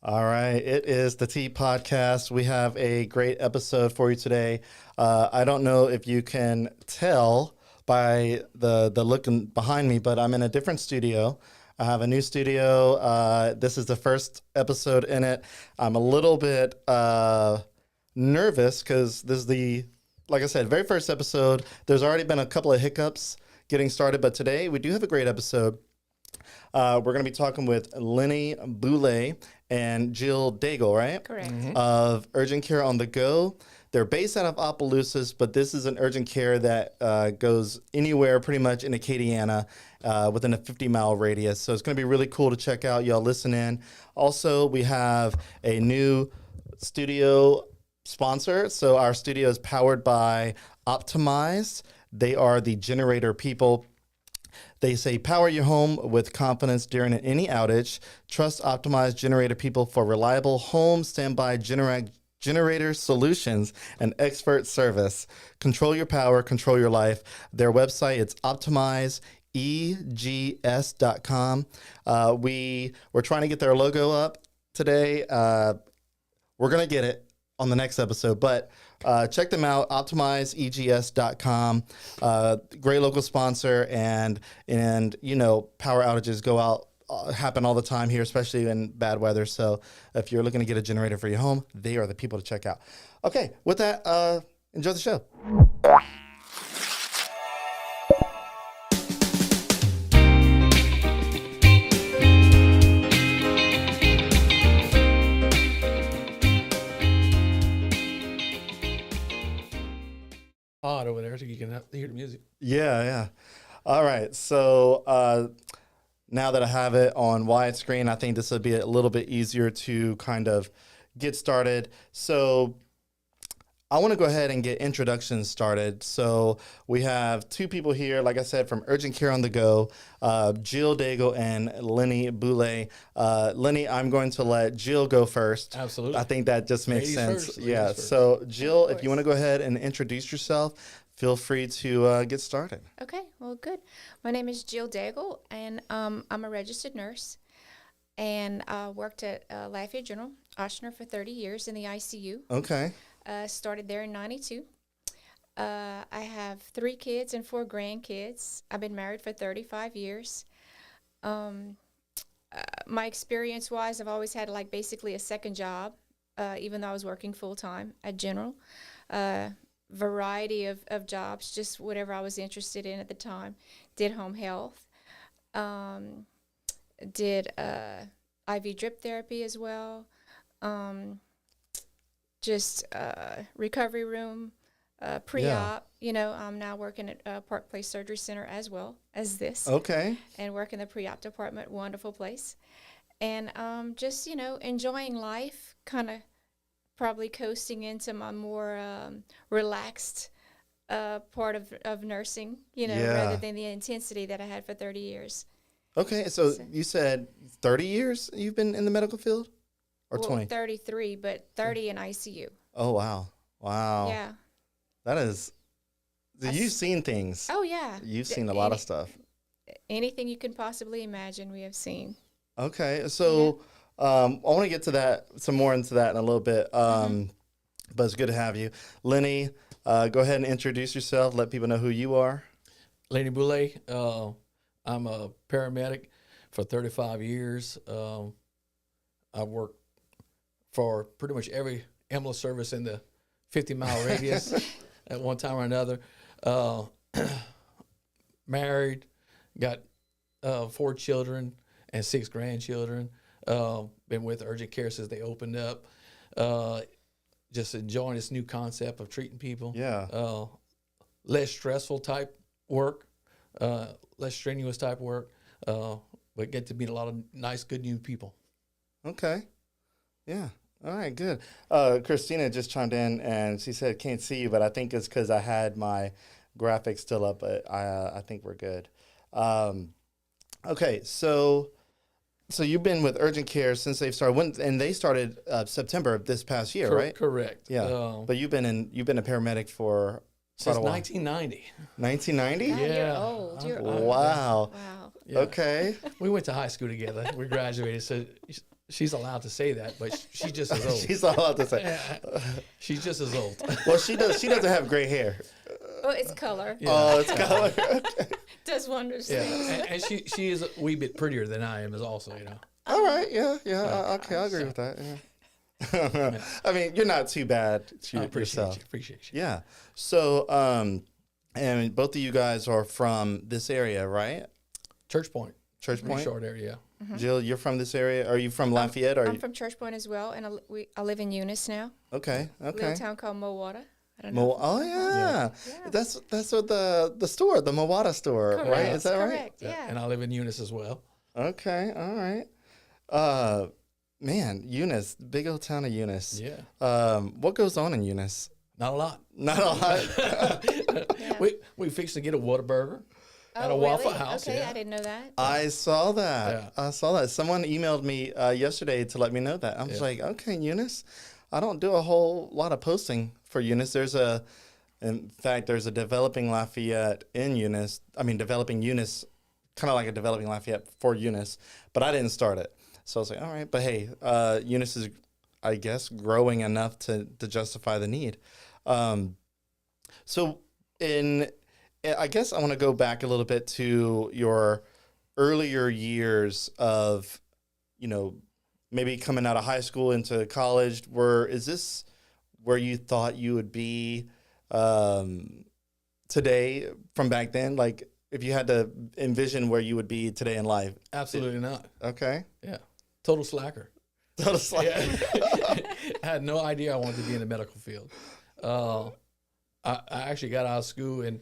All right, it is the T Podcast. We have a great episode for you today. I don't know if you can tell by the look behind me, but I'm in a different studio. I have a new studio. This is the first episode in it. I'm a little bit nervous because this is like I said, very first episode. There's already been a couple of hiccups getting started, but today we do have a great episode. We're going to be talking with Lennie Boulet and Jill Daigle, right? Correct. Mm-hmm. Of Urgent Care on the Go. They're based out of Opelousas, but this is an urgent care that goes anywhere pretty much in Acadiana within a 50-mile radius. So it's going to be really cool to check out. Y'all listen in. Also, we have a new studio sponsor. So our studio is powered by Optimize. They are the generator people. They say, power your home with confidence during any outage. Trust Optimized Generator people for reliable home standby generator solutions and expert service. Control your power, control your life. Their website, it's optimizeegs.com. We're trying to get their logo up today. We're going to get it on the next episode, but check them out, optimizeegs.com. Great local sponsor, and you know, power outages happen all the time here, especially in bad weather. So if you're looking to get a generator for your home, they are the people to check out. Okay, with that, enjoy the show. Odd over there so you can hear the music. Yeah. All right. So now that I have it on widescreen, I think this will be a little bit easier to kind of get started. So I want to go ahead and get introductions started. So we have two people here, like I said, from Urgent Care on the Go, Jill Daigle and Lennie Boulet. Lennie, I'm going to let Jill go first. Absolutely. I think that just makes sense. First, yeah. first. So Jill, if you want to go ahead and introduce yourself, feel free to get started. Okay, well, good. My name is Jill Daigle, and I'm a registered nurse, and worked at Lafayette General, Ochsner for 30 years in the ICU. Okay. Started there in 92. I have 3 kids and 4 grandkids. I've been married for 35 years. My experience-wise, I've always had basically a second job, even though I was working full-time at General. Variety of jobs, just whatever I was interested in at the time. Did home health. Did IV drip therapy as well. Just recovery room, pre-op. Yeah. I'm now working at Park Place Surgery Center as well as this. Okay. And work in the pre-op department. Wonderful place. And just, enjoying life, kind of probably coasting into my more relaxed part of nursing, rather than the intensity that I had for 30 years. Okay, so you said 30 years you've been in the medical field? Or 20? 33, but 30 in ICU. Oh, wow. Yeah. That is, you've seen things. Oh, yeah. You've seen a lot of stuff. Anything you can possibly imagine we have seen. Okay, so I want to get to that, some more into that in a little bit, but it's good to have you. Lennie, go ahead and introduce yourself. Let people know who you are. Lennie Boulet. I'm a paramedic for 35 years. I've worked for pretty much every ambulance service in the 50-mile radius at one time or another. Married, got 4 children and 6 grandchildren. Been with Urgent Care since they opened up. Just enjoying this new concept of treating people. Yeah. Less stressful type work, less strenuous type work, but get to meet a lot of nice, good new people. Okay. Yeah. All right, good. Christina just chimed in and she said, can't see you, but I think it's because I had my graphics still up, but I think we're good. Okay, so you've been with Urgent Care since they've started, and they started September of this past year, right? Correct. Yeah. But you've been a paramedic for since 1990. 1990? Yeah. You're old. You're old. Wow. Wow. Yeah. Okay. We went to high school together. We graduated. So She's allowed to say that, but she's just as old. She's not allowed to say. Yeah, she's just as old. Well, she does. She doesn't have gray hair. Oh, it's color. Yeah. Oh, it's color. Does wonders. Yeah, things. and she is a wee bit prettier than I am, as also, All right. Yeah. Okay, I agree with that. Yeah. I mean, you're not too bad to I appreciate yourself. you. Appreciate you. Yeah. So, and both of you guys are from this area, right? Church Point, Church pretty Point. short area. Jill, you're from this area. Are you from Lafayette? Or I'm from Church Point as well, and I live in Eunice now. okay. A Okay. little town called Mowata. I don't know. Oh yeah. Yeah. That's what the store, the Mowata store, Correct. right? Is that right? Correct. Yeah. And I live in Eunice as well. Okay. All right. Man, Eunice, big old town of Eunice. Yeah, What goes on in Eunice? not a lot. Not a lot. Yeah. We fixed to get a Whataburger at a Oh, Waffle really? House. Okay, Yeah. I didn't know that. I saw that. Yeah. I saw that. Someone emailed me yesterday to let me know that. I was Yeah. like, okay, Eunice. I don't do a whole lot of posting for Eunice. In fact, there's a developing Lafayette in Eunice. I mean, developing Eunice, kind of like a developing Lafayette for Eunice, but I didn't start it. So I was like, all right, but hey, Eunice is, I guess, growing enough to justify the need. So I guess I want to go back a little bit to your earlier years of, maybe coming out of high school into college. Is this where you thought you would be today from back then? Like, if you had to envision where you would be today in life? Absolutely not. Okay. Yeah, total slacker. So it's like, I had no idea I wanted to be in the medical field. I actually got out of school and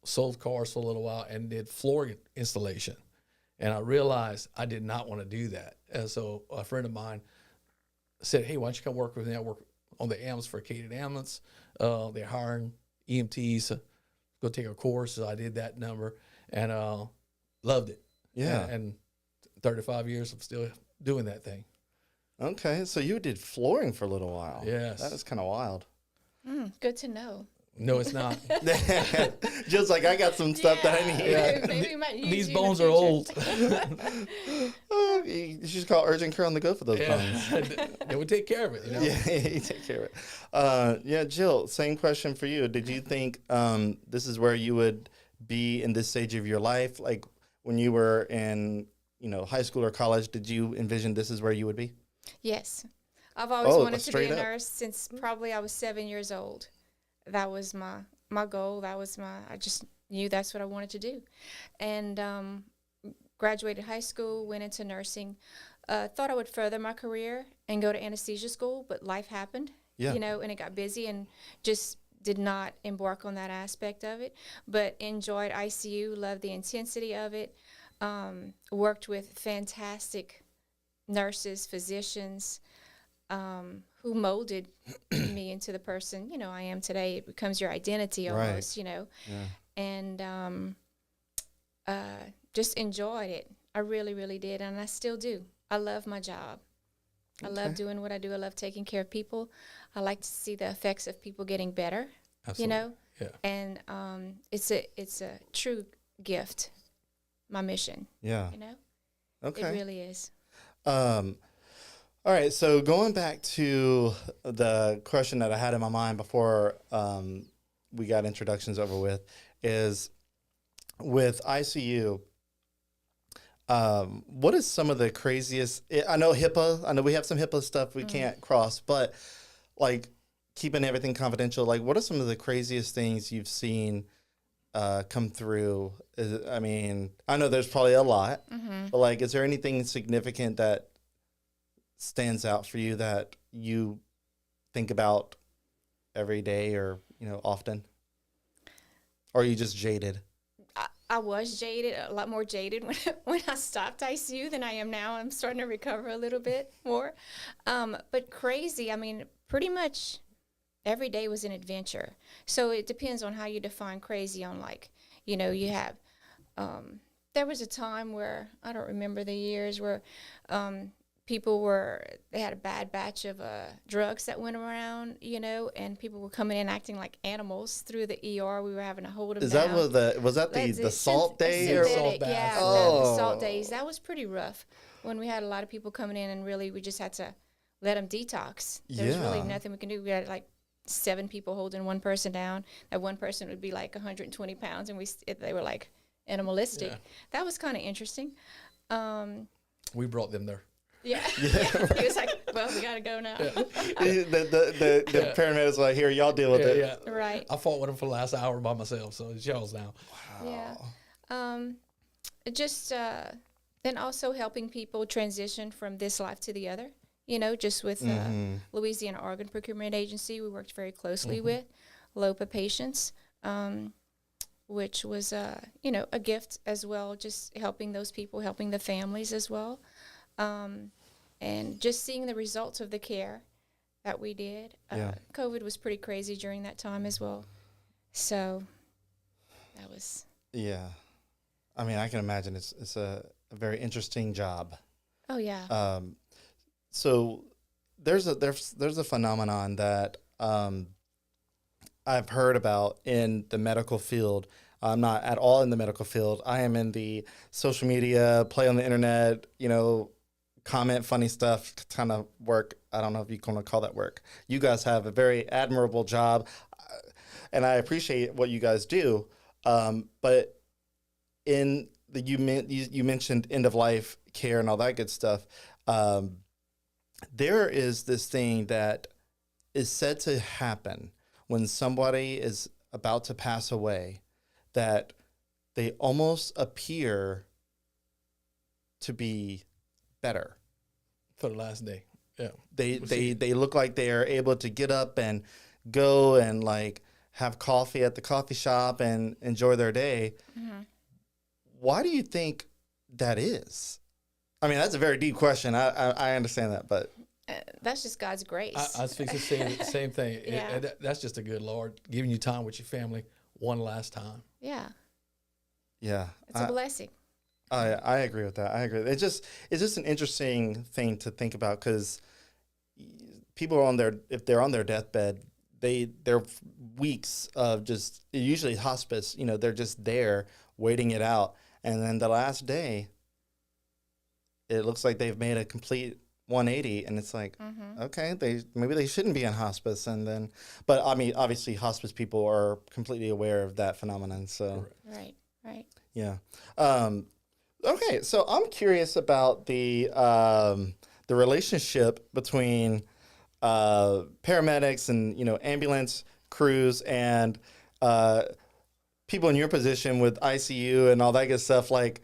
sold cars for a little while and did floor installation. And I realized I did not want to do that. And so a friend of mine said, hey, why don't you come work with me? I work on the amps for Acadian Ambulance. They're hiring EMTs to go take a course. So I did that number and loved it. yeah. And 35 years, I'm still doing that thing. Okay. So you did flooring for a little while. Yes. That is kind of wild. Good to know. No, it's not. Just like I got some stuff that I need. Yeah. Maybe we might use These you in the bones are future. old. Oh, you should call urgent care on the go for those bones. They would take care of it. Yeah, you take care of it. Yeah, Jill, same question for you. Did you think this is where you would be in this stage of your life? Like when you were in, high school or college, did you envision this is where you would be? Yes. I've always Oh, wanted to be straight a up. nurse since probably I was 7 years old. That was my goal. I just knew that's what I wanted to do. And graduated high school, went into nursing. Thought I would further my career and go to anesthesia school, but life happened, Yeah. and it got busy and just did not embark on that aspect of it. But enjoyed ICU, loved the intensity of it, worked with fantastic nurses, physicians, who molded me into the person, I am today. It becomes your identity Right. almost, Yeah. and just enjoyed it. I really, really did, and I still do. I love my job. I love Okay. doing what I do. I love taking care of people. I like to see the effects of people getting better, Absolutely. Yeah. and it's a true gift, my mission, Yeah. It really is. All right. So going back to the question that I had in my mind before we got introductions over with is with ICU. What is some of the craziest? I know HIPAA. I know we have some HIPAA stuff we can't cross, but like keeping everything confidential. Like, what are some of the craziest things you've seen come through? I mean, I know there's probably a lot, but like, is there anything significant that stands out for you that you think about every day or often, or are you just jaded? I was jaded, a lot more jaded when I stopped ICU than I am now. I'm starting to recover a little bit more. But crazy, I mean, pretty much every day was an adventure. So it depends on how you define crazy on, like, you have, there was a time where, I don't remember the years, where they had a bad batch of drugs that went around, and people were coming in acting like animals through the ER. We were having to hold them Is down. was that the salt days? Synthetic, Salt baths. yeah, Oh. the salt days. That was pretty rough when we had a lot of people coming in, and really we just had to let them detox. There was really Yeah. nothing we can do. We had like 7 people holding one person down. That one person would be like 120 pounds, and they were like animalistic. Yeah. That was kind of interesting. We brought them there. Yeah. He was like, well, we got to go now. The paramedics were like, here, y'all deal with it. Yeah. Right. I fought with them for the last hour by myself, so it's y'all's now. Yeah. Just then also helping people transition from this life to the other. Just with Louisiana Organ Procurement Agency, we worked very closely with LOPA patients, which was, a gift as well, just helping those people, helping the families as well. And just seeing the results of the care that we did. COVID was pretty crazy during that time as well. So that was... Yeah. I mean, I can imagine it's a very interesting job. Oh, yeah. So there's a phenomenon that I've heard about in the medical field. I'm not at all in the medical field. I am in the social media, play on the internet, comment funny stuff kind of work. I don't know if you want to call that work. You guys have a very admirable job, and I appreciate what you guys do. But in you mentioned end of life care and all that good stuff. There is this thing that is said to happen when somebody is about to pass away, that they almost appear to be better For the last day. Yeah. They look like they are able to get up and go and like have coffee at the coffee shop and enjoy their day. Mm-hmm. Why do you think that is? I mean, that's a very deep question. I understand that, but that's just God's grace. I was fixing to say the same thing. Yeah. That's just a good Lord giving you time with your family one last time. Yeah. Yeah. It's a blessing. I agree with that. I agree. It's just an interesting thing to think about, because people are if they're on their deathbed, they're weeks of just usually hospice. They're just there waiting it out, and then the last day, it looks like they've made a complete 180, and it's like, okay, maybe they shouldn't be in hospice, but I mean, obviously, hospice people are completely aware of that phenomenon. So right. Yeah. Okay, so I'm curious about the relationship between paramedics and ambulance crews and people in your position with ICU and all that good stuff. Like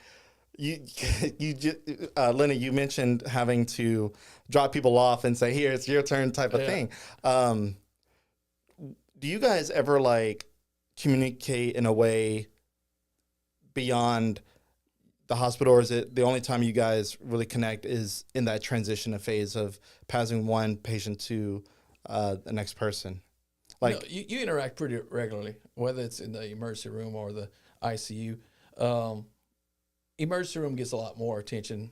Lennie, you mentioned having to drop people off and say, "Here, it's your turn," type of thing. Do you guys ever communicate in a way beyond the hospital, or is it the only time you guys really connect is in that transition phase of passing one patient to the next person? No, you interact pretty regularly, whether it's in the emergency room or the ICU. Emergency room gets a lot more attention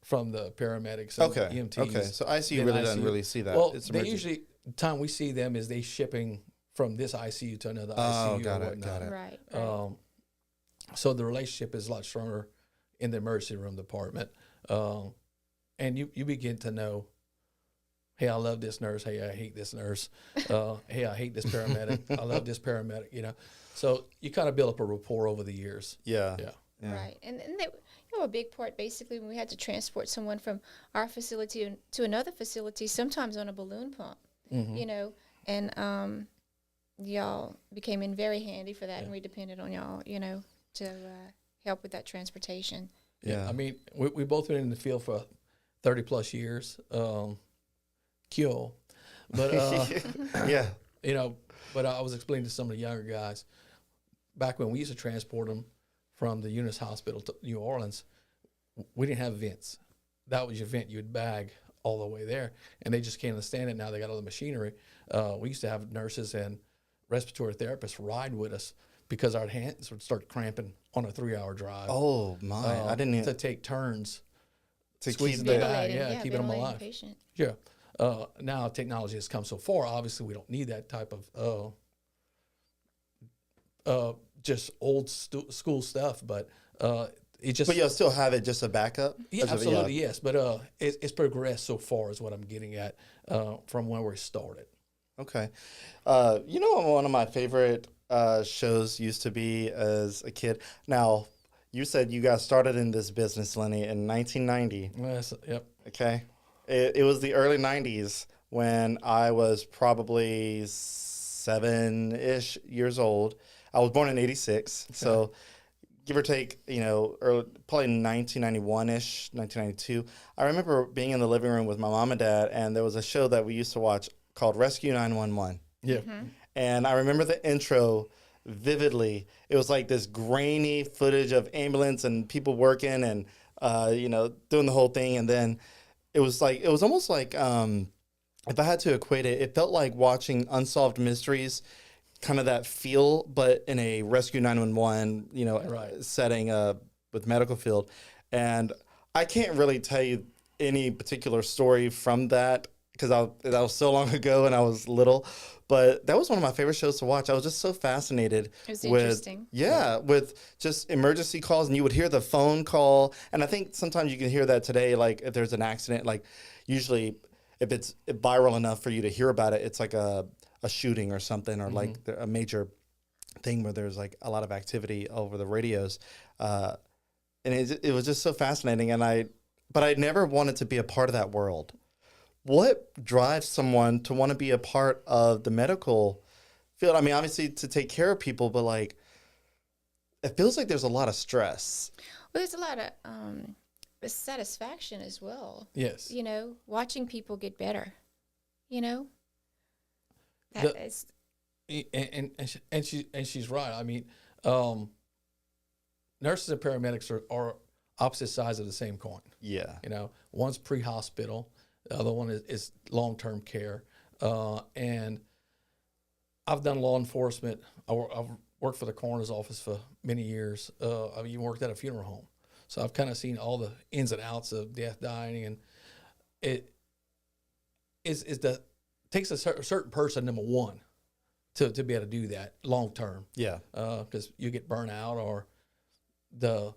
from the paramedics and EMTs. Okay, so ICU really doesn't really see that. Well, they usually, the time we see them is they shipping from this ICU to another ICU got or it, whatnot. got it. Right. So the relationship is a lot stronger in the emergency room department. And you begin to know, hey, I love this nurse. Hey, I hate this nurse. Hey, I hate this paramedic. I love this paramedic, So you kind of build up a rapport over the years. Yeah. Right. And they, a big part, basically, when we had to transport someone from our facility to another facility, sometimes on a balloon pump, and y'all became in very handy for that, and we depended on y'all, to help with that transportation. Yeah. I mean, we both been in the field for 30 plus years. Kill. But, but I was explaining to some of the younger guys, back when we used to transport them from the Eunice Hospital to New Orleans, we didn't have vents. That was your vent. You would bag all the way there, and they just can't understand it now. They got all the machinery. We used to have nurses and respiratory therapists ride with us because our hands would start cramping on a 3-hour drive. Oh my! I didn't even... to take turns to keep Squeezing the the guy, Ventilating, keeping them ventilating alive. patient. Yeah. Now technology has come so far. Obviously, we don't need that type of just old school stuff, but it just But you'll still have it just a backup. yeah, As of- absolutely yes. But it's progressed so far is what I'm getting at from when we started. Okay. You know, one of my favorite shows used to be as a kid. Now, you said you got started in this business, Lenny, in 1990. Yes, yep. Okay. It was the early 90s when I was probably 7-ish years old. I was born in 86. So give or take, you know, probably 1991-ish, 1992. I remember being in the living room with my mom and dad, and there was a show that we used to watch called Rescue 911. Yeah. And I remember the intro vividly. It was like this grainy footage of ambulance and people working and, you know, doing the whole thing. And then it was almost like, if I had to equate it, it felt like watching Unsolved Mysteries, kind of that feel, but in a Rescue 911, you know, Right. setting with medical field. And I can't really tell you any particular story from that because that was so long ago and I was little. But that was one of my favorite shows to watch. I was just so fascinated It was with interesting. with just emergency calls, and you would hear the phone call. And I think sometimes you can hear that today, like if there's an accident, like usually if it's viral enough for you to hear about it, it's like a shooting or something, or like a major thing where there's like a lot of activity over the radios. And it was just so fascinating. But I never wanted to be a part of that world. What drives someone to want to be a part of the medical field? I mean, obviously to take care of people, but like, it feels like there's a lot of stress. Well, there's a lot of satisfaction as well. Yes. You know, watching people get better. You know, The- is And she's right. I mean, nurses and paramedics are opposite sides of the same coin. Yeah. You know, one's pre-hospital, the other one is long-term care. And I've done law enforcement. I've worked for the coroner's office for many years. I've even worked at a funeral home. So I've kind of seen all the ins and outs of death, dying, and it takes a certain person, number one, to be able to do that long term. Yeah. Because you get burnt out, or the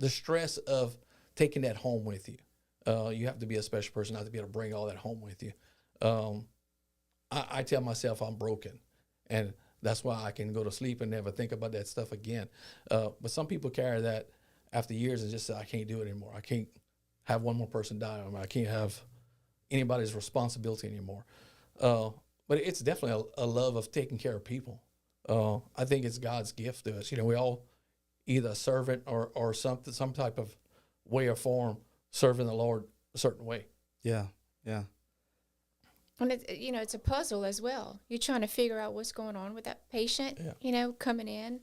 stress of taking that home with you. You have to be a special person not to be able to bring all that home with you. I tell myself I'm broken, and that's why I can go to sleep and never think about that stuff again. But some people carry that after years and just say, I can't do it anymore. I can't have one more person die. I can't have anybody's responsibility anymore. But it's definitely a love of taking care of people. I think it's God's gift to us. You know, we all either a servant or some type of way or form serving the Lord a certain way. Yeah. Yeah. and it's a puzzle as well. You're trying to figure out what's going on with that patient. Yeah. You know, coming in.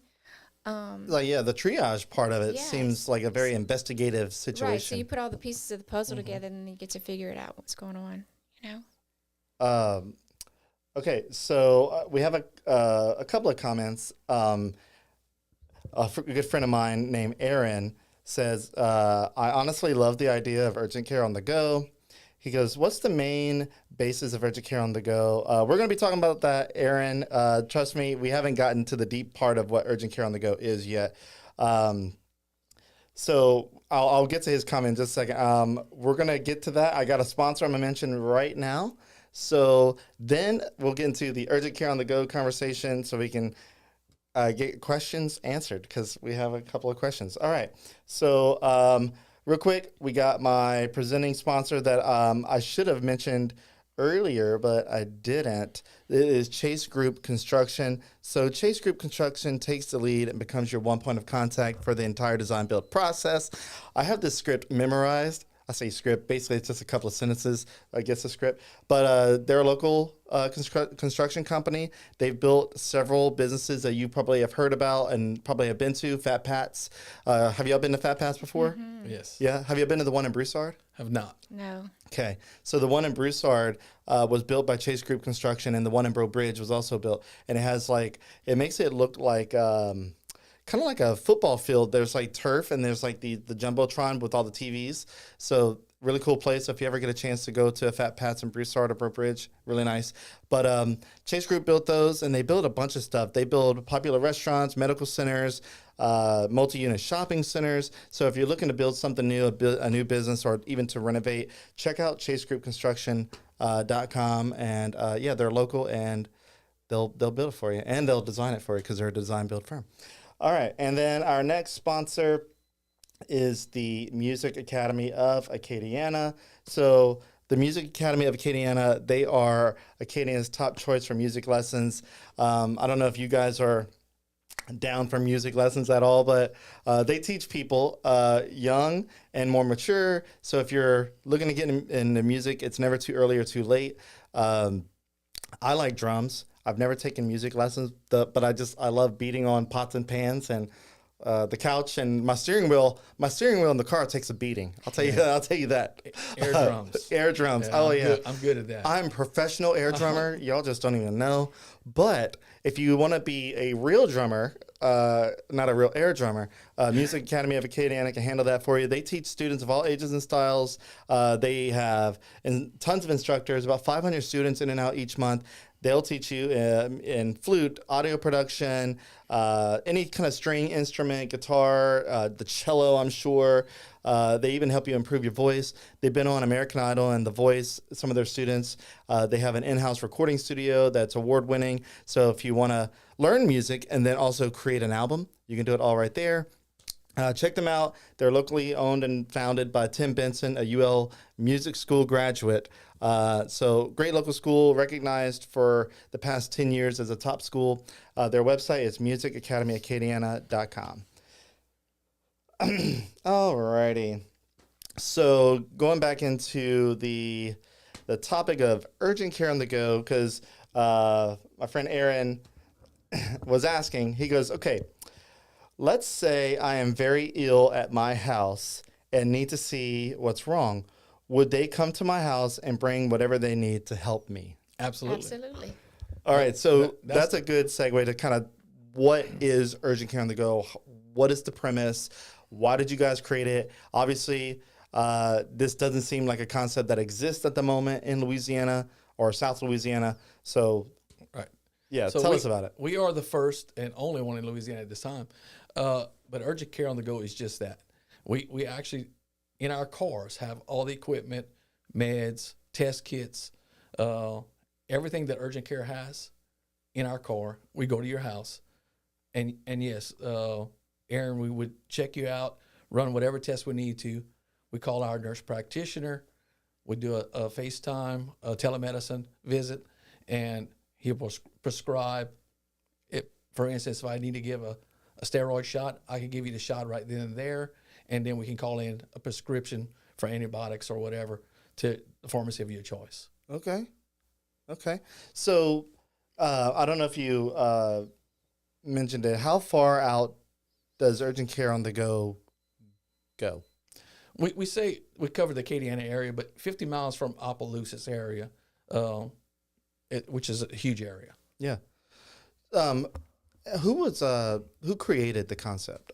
Like, yeah, the triage part of it Yes. seems like a very investigative situation. Right. So you put all the pieces of the puzzle together, and then you get to figure it out what's going on. You know. Okay, so we have a couple of comments. A good friend of mine named Aaron says, I honestly love the idea of urgent care on the go. He goes, what's the main basis of urgent care on the go? We're going to be talking about that, Aaron. Trust me, we haven't gotten to the deep part of what urgent care on the go is yet. So I'll get to his comment in just a second. We're going to get to that. I got a sponsor I'm going to mention right now. So then we'll get into the urgent care on the go conversation so we can get questions answered, because we have a couple of questions. All right. So real quick, we got my presenting sponsor that I should have mentioned earlier, but I didn't. It is Chase Group Construction. So Chase Group Construction takes the lead and becomes your one point of contact for the entire design build process. I have this script memorized. I say script, basically it's just a couple of sentences, I guess, a script. But they're a local construction company. They've built several businesses that you probably have heard about and probably have been to. Fat Pat's. Have y'all been to Fat Pat's before? Yes. Yeah. Have you been to the one in Broussard? Have not. No. Okay. So the one in Broussard was built by Chase Group Construction, and the one in Breaux Bridge was also built. And it has it makes it look like kind kind of like a football field. There's like turf and there's like the jumbotron with all the TVs. So really cool place. So if you ever get a chance to go to Fat Pat's in Broussard or Brook Ridge, really nice. But Chase Group built those, and they build a bunch of stuff. They build popular restaurants, medical centers, multi-unit shopping centers. So if you're looking to build something new, a new business, or even to renovate, check out chasegroupconstruction.com. And yeah, they're local, and they'll build it for you, and they'll design it for you because they're a design build firm. All right, and then our next sponsor is the Music Academy of Acadiana. So the Music Academy of Acadiana, they are Acadiana's top choice for music lessons. I don't know if you guys are down for music lessons at all, but they teach people young and more mature. So if you're looking to get into music, it's never too early or too late. I like drums. I've never taken music lessons, but I love beating on pots and pans, and the couch and my steering wheel in the car takes a beating. I'll tell you that. Air drums. Air drums. Yeah, Oh, yeah. I'm good at that. I'm a professional air drummer. Y'all just don't even know. But if you want to be a real drummer, not a real air drummer, Music Academy of Acadiana can handle that for you. They teach students of all ages and styles. They have tons of instructors, about 500 students in and out each month. They'll teach you in flute, audio production, any kind of string instrument, guitar, the cello, I'm sure. They even help you improve your voice. They've been on American Idol and The Voice, some of their students. They have an in-house recording studio that's award-winning. So if you want to learn music and then also create an album, you can do it all right there. Check them out. They're locally owned and founded by Tim Benson, a UL Music School graduate. So great local school, recognized for the past 10 years as a top school. Their website is musicacademyacadiana.com. Alrighty. So going back into the topic of urgent care on the go, because my friend Aaron was asking, he goes, okay, let's say I am very ill at my house and need to see what's wrong. Would they come to my house and bring whatever they need to help me? Absolutely. Absolutely. All right, so that's a good segue to kind of what is urgent care on the go? What is the premise? Why did you guys create it? Obviously, this doesn't seem like a concept that exists at the moment in Louisiana or South Louisiana. So, Right. Yeah, so tell us about it. We are the first and only one in Louisiana at this time. But urgent care on the go is just that. We actually, in our cars, have all the equipment, meds, test kits, everything that urgent care has in our car. We go to your house, and yes, Aaron, we would check you out, run whatever test we need to. We call our nurse practitioner. We do a FaceTime, a telemedicine visit, and he'll prescribe it. For instance, if I need to give a steroid shot, I can give you the shot right then and there, and then we can call in a prescription for antibiotics or whatever to the pharmacy of your choice. Okay. So I don't know if you mentioned it. How far out does urgent care on the go? We say we cover the Acadiana area, but 50 miles from Opelousas area, which is a huge area. Yeah. Who created the concept?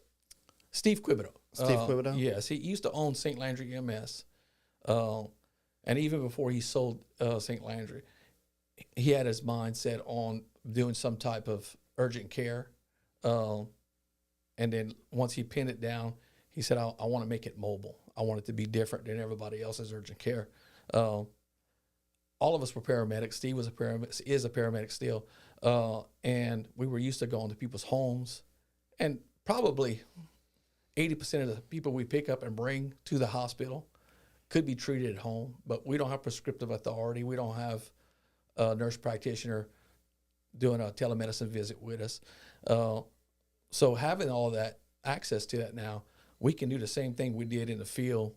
Steve Quibido. Steve Quibido? Yes, he used to own St. Landry MS. And even before he sold St. Landry, he had his mind set on doing some type of urgent care. And then once he pinned it down, he said, I want to make it mobile. I want it to be different than everybody else's urgent care. All of us were paramedics. Steve is a paramedic still. And we were used to going to people's homes. And probably 80% of the people we pick up and bring to the hospital could be treated at home, but we don't have prescriptive authority. We don't have a nurse practitioner doing a telemedicine visit with us. So having all that access to that now, we can do the same thing we did in the field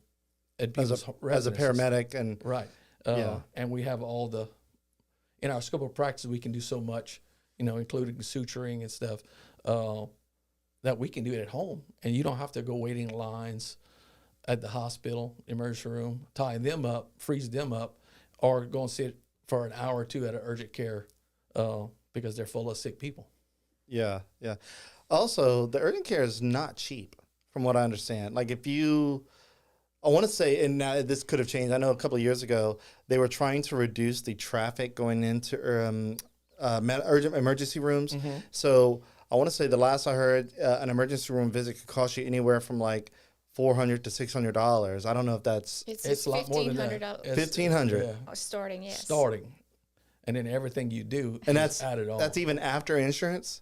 at as people's a residences. paramedic. And Right. And we have in our scope of practice, we can do so much, including suturing and stuff, that we can do it at home. And you don't have to go waiting lines at the hospital, emergency room, tying them up, freeze them up, or go and sit for an hour or two at an urgent care because they're full of sick people. Yeah. Also, the urgent care is not cheap, from what I understand. Like I want to say, and now this could have changed. I know a couple of years ago they were trying to reduce the traffic going into urgent emergency rooms. So I want to say the last I heard, an emergency room visit could cost you anywhere from like $400 to $600. I don't know if that's It's a lot more than that. $1,500 $1,500, Yeah. starting. Yes. Starting. And then everything you do and is that's added on. that's even after insurance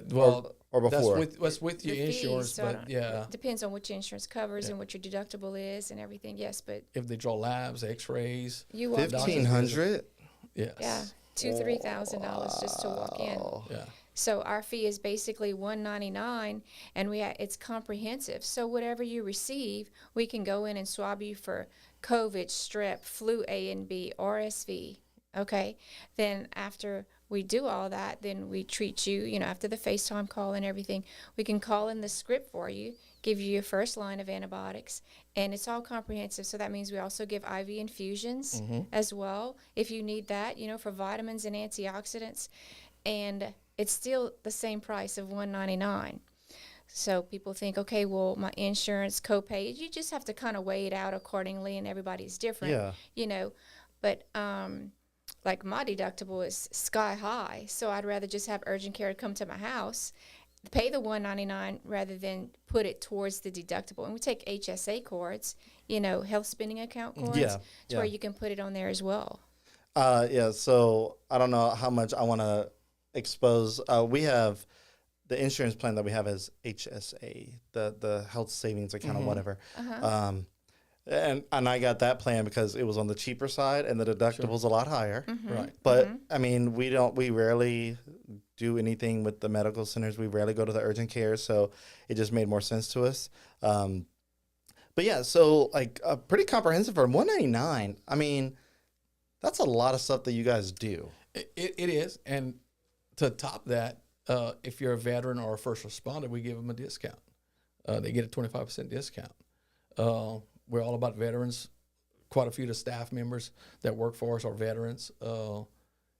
well, or before. That's with your The fees, insurance, so I but don't- yeah, it depends on what your insurance covers Yeah. and what your deductible is and everything. Yes, but if they draw labs, X-rays, you walk in, $1,500. yes, yeah, $2,000-3,000 just to walk in. Wow. yeah, So our fee is basically $199, and it's comprehensive. So whatever you receive, we can go in and swab you for COVID, strep, flu A and B, RSV. Okay, then after we do all that, then we treat you. You know, after the FaceTime call and everything, we can call in the script for you, give you your first line of antibiotics, and it's all comprehensive. So that means we also give IV infusions as well if you need that. You know, for vitamins and antioxidants, and it's still the same price of $199. So people think, okay, well, my insurance copay, you just have to kind of weigh it out accordingly, and everybody's different. Yeah. You know, but like my deductible is sky high, so I'd rather just have urgent care come to my house, pay the $199 rather than put it towards the deductible. And we take HSA cards, you know, health spending account cards, Yeah, to where you can put it on there as well. Yeah, so I don't know how much I want to expose. We have the insurance plan that we have is HSA, the health savings account or whatever. And I got that plan because it was on the cheaper side and the deductible's a lot higher. right. But I mean, we rarely do anything with the medical centers. We rarely go to the urgent care, so it just made more sense to us. But yeah, so like pretty comprehensive for $199. I mean, that's a lot of stuff that you guys do. It is, and to top that, if you're a veteran or a first responder, we give them a discount. They get a 25% discount. We're all about veterans. Quite a few of the staff members that work for us are veterans,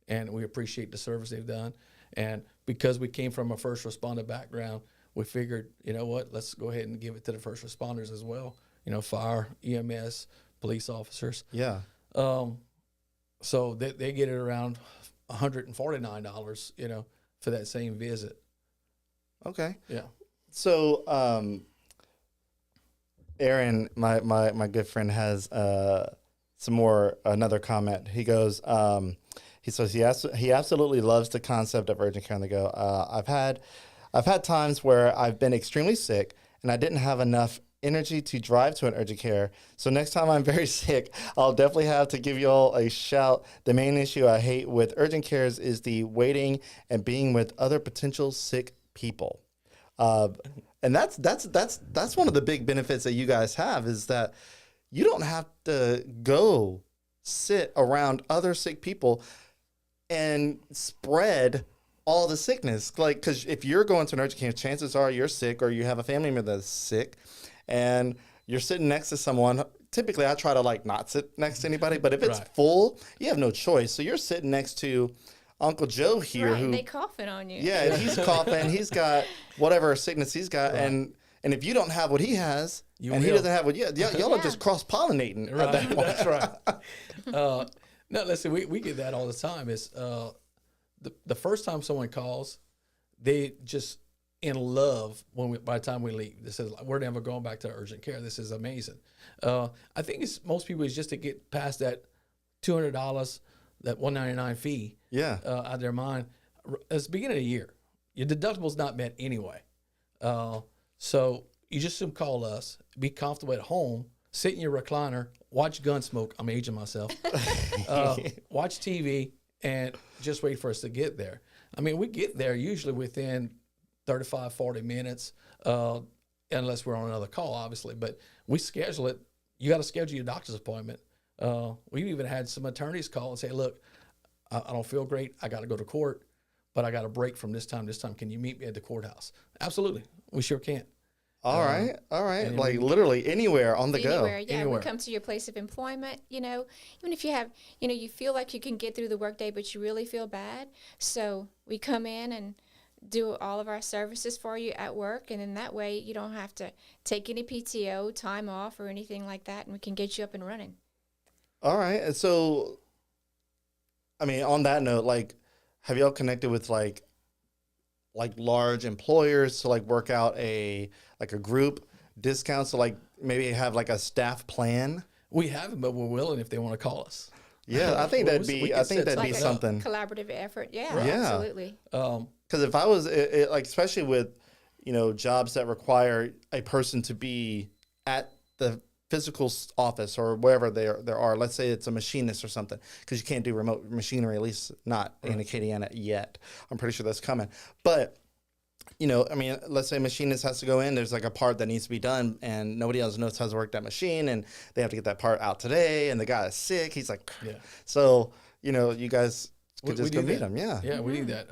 and we appreciate the service they've done. And because we came from a first responder background, we figured, you know what, let's go ahead and give it to the first responders as well. You know, fire, EMS, police officers. Yeah. So they get it around $149, you know, for that same visit. Okay. Yeah. So, Aaron, my good friend, has another comment. He goes, he says he absolutely loves the concept of urgent care on the go. I've had times where I've been extremely sick and I didn't have enough energy to drive to an urgent care. So next time I'm very sick, I'll definitely have to give you all a shout. The main issue I hate with urgent cares is the waiting and being with other potential sick people. And that's one of the big benefits that you guys have, is that you don't have to go sit around other sick people and spread all the sickness. Like, because if you're going to an urgent care, chances are you're sick or you have a family member that's sick and you're sitting next to someone. Typically, I try to like not sit next to anybody, but if it's Right. full, you have no choice. So you're sitting next to Uncle Joe here, Right, who and they coughing on you. yeah, and he's coughing. He's got whatever sickness he's got, Right. and if you don't have what he has, You and he will. doesn't have what y'all are Yeah. just cross pollinating at Right. that point. That's right. No, listen, we get that all the time. Is the first time someone calls, they just in love by the time we leave. They says, we're never going back to urgent care. This is amazing. I think most people is just to get past that $200, that $199 fee. Yeah. Out of their mind. It's the beginning of the year. Your deductible's not met anyway. So you just soon call us, be comfortable at home, sit in your recliner, watch Gunsmoke. I'm aging myself. Watch TV and just wait for us to get there. I mean, we get there usually within 35, 40 minutes, unless we're on another call, obviously. But we schedule it. You got to schedule your doctor's appointment. We've even had some attorneys call and say, look, I don't feel great. I got to go to court, but I got a break from this time. Can you meet me at the courthouse? Absolutely. We sure can. All right. and Like literally anywhere on the Anywhere, go. yeah. Anywhere. We come to your place of employment, you know, even if you have, you know, you feel like you can get through the workday, but you really feel bad. So we come in and do all of our services for you at work, and then that way you don't have to take any PTO, time off, or anything like that, and we can get you up and running. All right. And so, I mean, on that note, like, have y'all connected with like large employers to like work out a group discount? So like maybe have like a staff plan. We haven't, but we're willing if they want to call us. Yeah, I think Well, that'd we be can I think set that'd be Like a something. collaborative effort. Yeah, Right. Yeah. absolutely. Because if I was like, especially with, you know, jobs that require a person to be at the physical office or wherever there are, let's say it's a machinist or something, because you can't do remote machinery, at least not in Acadiana yet. I'm pretty sure that's coming. But, you know, I mean, let's say a machinist has to go in, there's like a part that needs to be done and nobody else knows how to work that machine and they have to get that part out today and the guy is sick. He's like, Yeah. so, you know, you guys could We just go do meet that. him. Yeah. Yeah, we need that.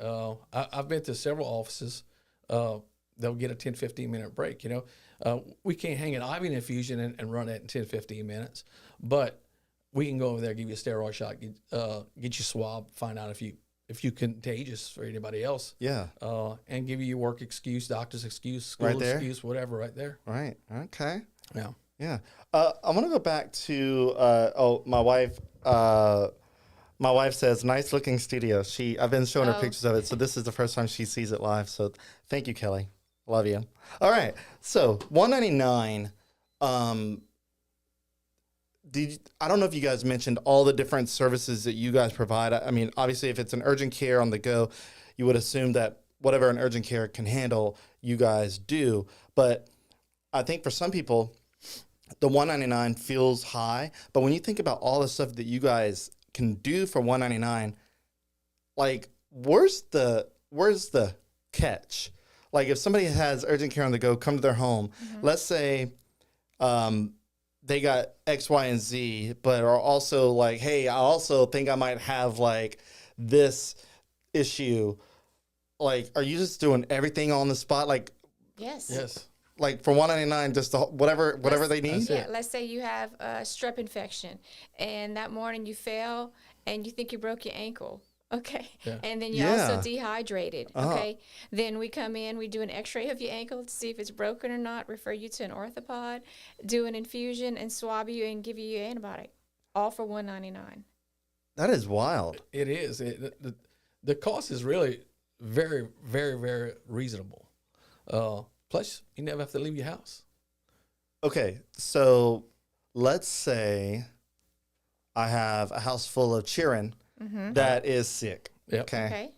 I've been to several offices. They'll get a 10, 15-minute break, you know. We can't hang an IV infusion and run it in 10, 15 minutes, but we can go over there, give you a steroid shot, get you swabbed, find out if you contagious for anybody else, Yeah. and give you your work excuse, doctor's excuse, school Right there? excuse, whatever, right there. Right. Okay. Yeah. Yeah. I want to go back to my wife. My wife says, "Nice looking studio." I've been showing her Oh. pictures of it, so this is the first time she sees it live. So thank you, Kelly. Love you. All right. So $199. I don't know if you guys mentioned all the different services that you guys provide. I mean, obviously, if it's an urgent care on the go, you would assume that whatever an urgent care can handle, you guys do. But I think for some people, the $199 feels high. But when you think about all the stuff that you guys can do for $199, like where's the catch? Like if somebody has urgent care on the go, come to their home. Let's say they got X, Y, and Z, but are also like, hey, I also think I might have like this issue. Like, are you just doing everything on the spot? Like, Yes. Yes. like for $199, just whatever they need. Yeah, let's say you have a strep infection, and that morning you fell, and you think you broke your ankle. Okay, Yeah. and then you're Yeah. also dehydrated. Okay, then we come in, we do an X-ray of your ankle to see if it's broken or not. Refer you to an orthopod, do an infusion, and swab you and give you your antibiotic, all for $199. That is wild. It is. The cost is really very, very, very reasonable. Plus, you never have to leave your house. Okay, so let's say I have a house full of children that is sick. Yep. Okay. Okay.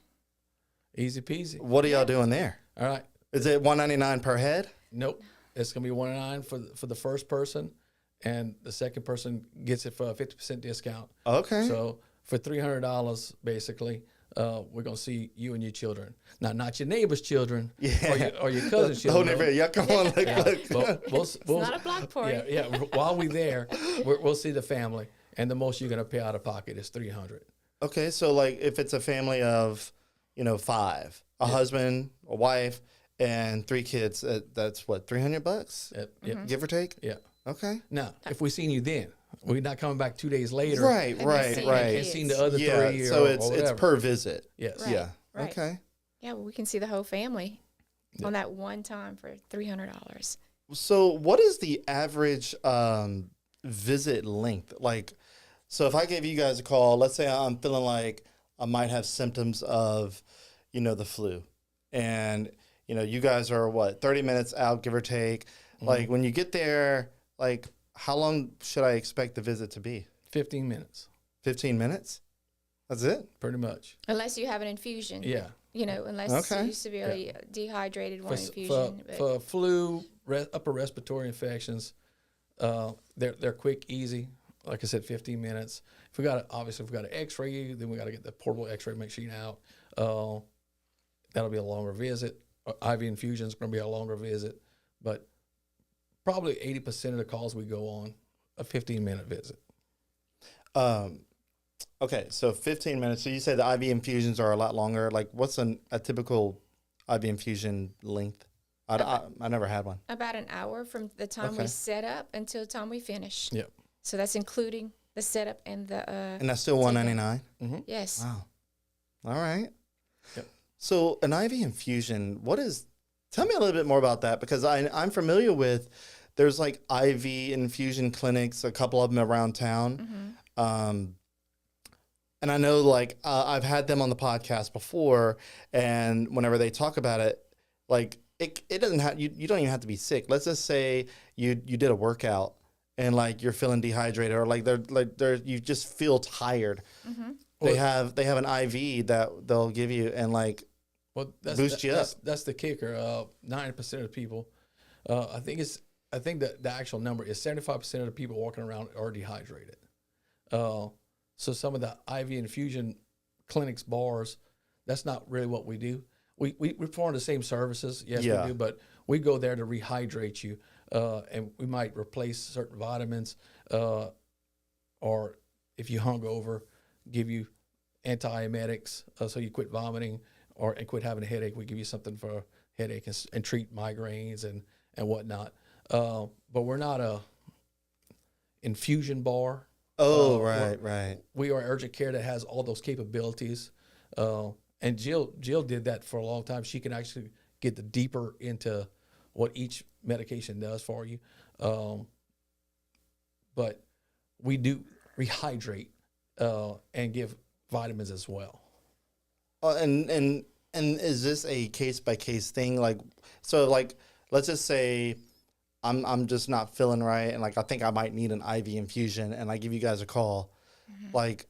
Easy peasy. What are y'all doing there? All right. Is it $199 per head? Nope. It's gonna be $199 for the first person, and the second person gets it for a 50% discount. Okay. So for $300, basically, we're gonna see you and your children. Now, not your neighbor's children, Yeah. or your cousin's The whole children. neighborhood. Y'all come on, look, look. But we'll, It's not a block party. yeah. While we're there, we'll see the family, and the most you're gonna pay out of pocket is $300. Okay, so like if it's a family of, 5, a husband, a wife, and 3 kids, that's what, $300? Yeah. Give or take? Yeah. Okay. Now, if we seen you then, we're not coming back 2 days later. Right, And right, see right. And seen the other Yeah, 3 so or it's whatever. per visit. Yes. Right. Yeah. right. Okay. Yeah, well, we can see the whole family on that one time for $300. So what is the average visit length? Like, so if I gave you guys a call, let's say I'm feeling like I might have symptoms of, the flu, and, you guys are what, 30 minutes out, give or take. Like when you get there, like how long should I expect the visit to be? 15 minutes, 15 minutes? That's it? pretty much. Unless you have an infusion. Yeah. Unless Okay. you're severely dehydrated, one For infusion. but for flu, upper respiratory infections, they're quick, easy. Like I said, 15 minutes. If we got an X-ray you, then we got to get the portable X-ray machine out. That'll be a longer visit. IV infusion is going to be a longer visit, but probably 80% of the calls we go on a 15-minute visit. Okay, so 15 minutes. So you say the IV infusions are a lot longer. Like what's a typical IV infusion length? I never had one. about an hour from the time Okay. we set up until the time we finish. Yep. So that's including the setup and the And that's still $199? yes. Wow. All right. Yep. So an IV infusion, tell me a little bit more about that, because I'm familiar with, there's like IV infusion clinics, a couple of them around town. And I know like I've had them on the podcast before, and whenever they talk about it, like it doesn't have, you don't even have to be sick. Let's just say you did a workout and like you're feeling dehydrated, or like they're you just feel tired. They have an IV that they'll give you and like boost you up. That's the kicker. 90% of the people, I think that the actual number is 75% of the people walking around are dehydrated. So some of the IV infusion clinics, bars, that's not really what we do. We perform the same services, yes, we do, but we go there to rehydrate you, and we might replace certain vitamins, or if you hungover, give you antiemetics so you quit vomiting and quit having a headache. We give you something for a headache and treat migraines and whatnot. But we're not a infusion bar. Oh, right. We are urgent care that has all those capabilities. And Jill did that for a long time. She can actually get the deeper into what each medication does for you. But we do rehydrate and give vitamins as well. And is this a case by case thing? Like, so like, let's just say I'm just not feeling right, and like I think I might need an IV infusion, and I give you guys a call. Like,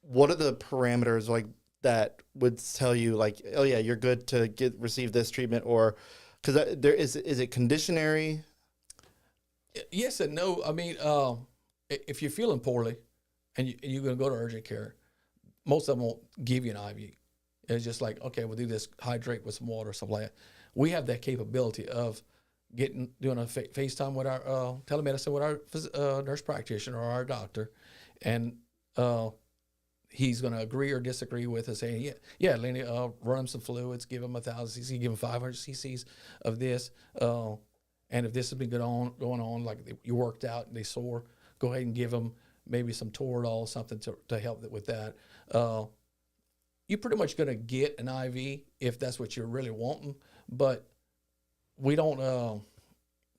what are the parameters like that would tell you like, oh yeah, you're good to receive this treatment, or because there is it conditionary? Yes and no. I mean, if you're feeling poorly and you're going to go to urgent care, most of them won't give you an IV. It's just like, okay, we'll do this, hydrate with some water, something like that. We have that capability of doing a FaceTime with our telemedicine with our nurse practitioner or our doctor, and he's going to agree or disagree with us, saying, yeah, Lennie, run him some fluids, give him 1,000 cc, give him 500 cc's of this, and if this has been going on, like you worked out and they sore, go ahead and give them maybe some Toradol, something to help with that. You're pretty much going to get an IV if that's what you're really wanting, but we don't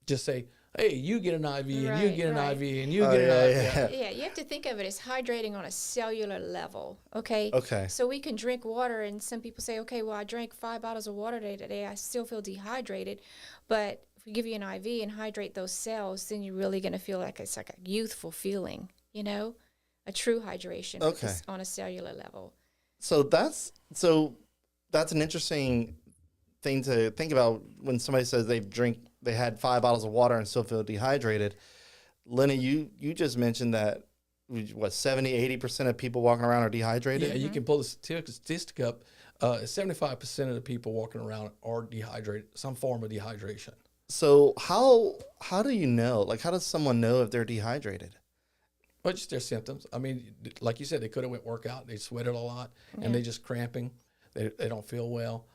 just say, hey, you get an IV and you get an IV and you get an IV. Yeah, you have to think of it as hydrating on a cellular level, okay? Okay. So we can drink water, and some people say, okay, well, I drank 5 bottles of water today. I still feel dehydrated. But if we give you an IV and hydrate those cells, then you're really going to feel like it's like a youthful feeling, you know? A true hydration on a cellular level. So that's an interesting thing to think about when somebody says they had 5 bottles of water and still feel dehydrated. Lennie, you just mentioned that 70-80% of people walking around are dehydrated. Yeah, you can pull the statistic up. 75% of the people walking around are dehydrated, some form of dehydration. So how do you know? Like, how does someone know if they're dehydrated? Well, just their symptoms. I mean, like you said, they could have went work out, they sweated a lot, and they just cramping. They don't feel well.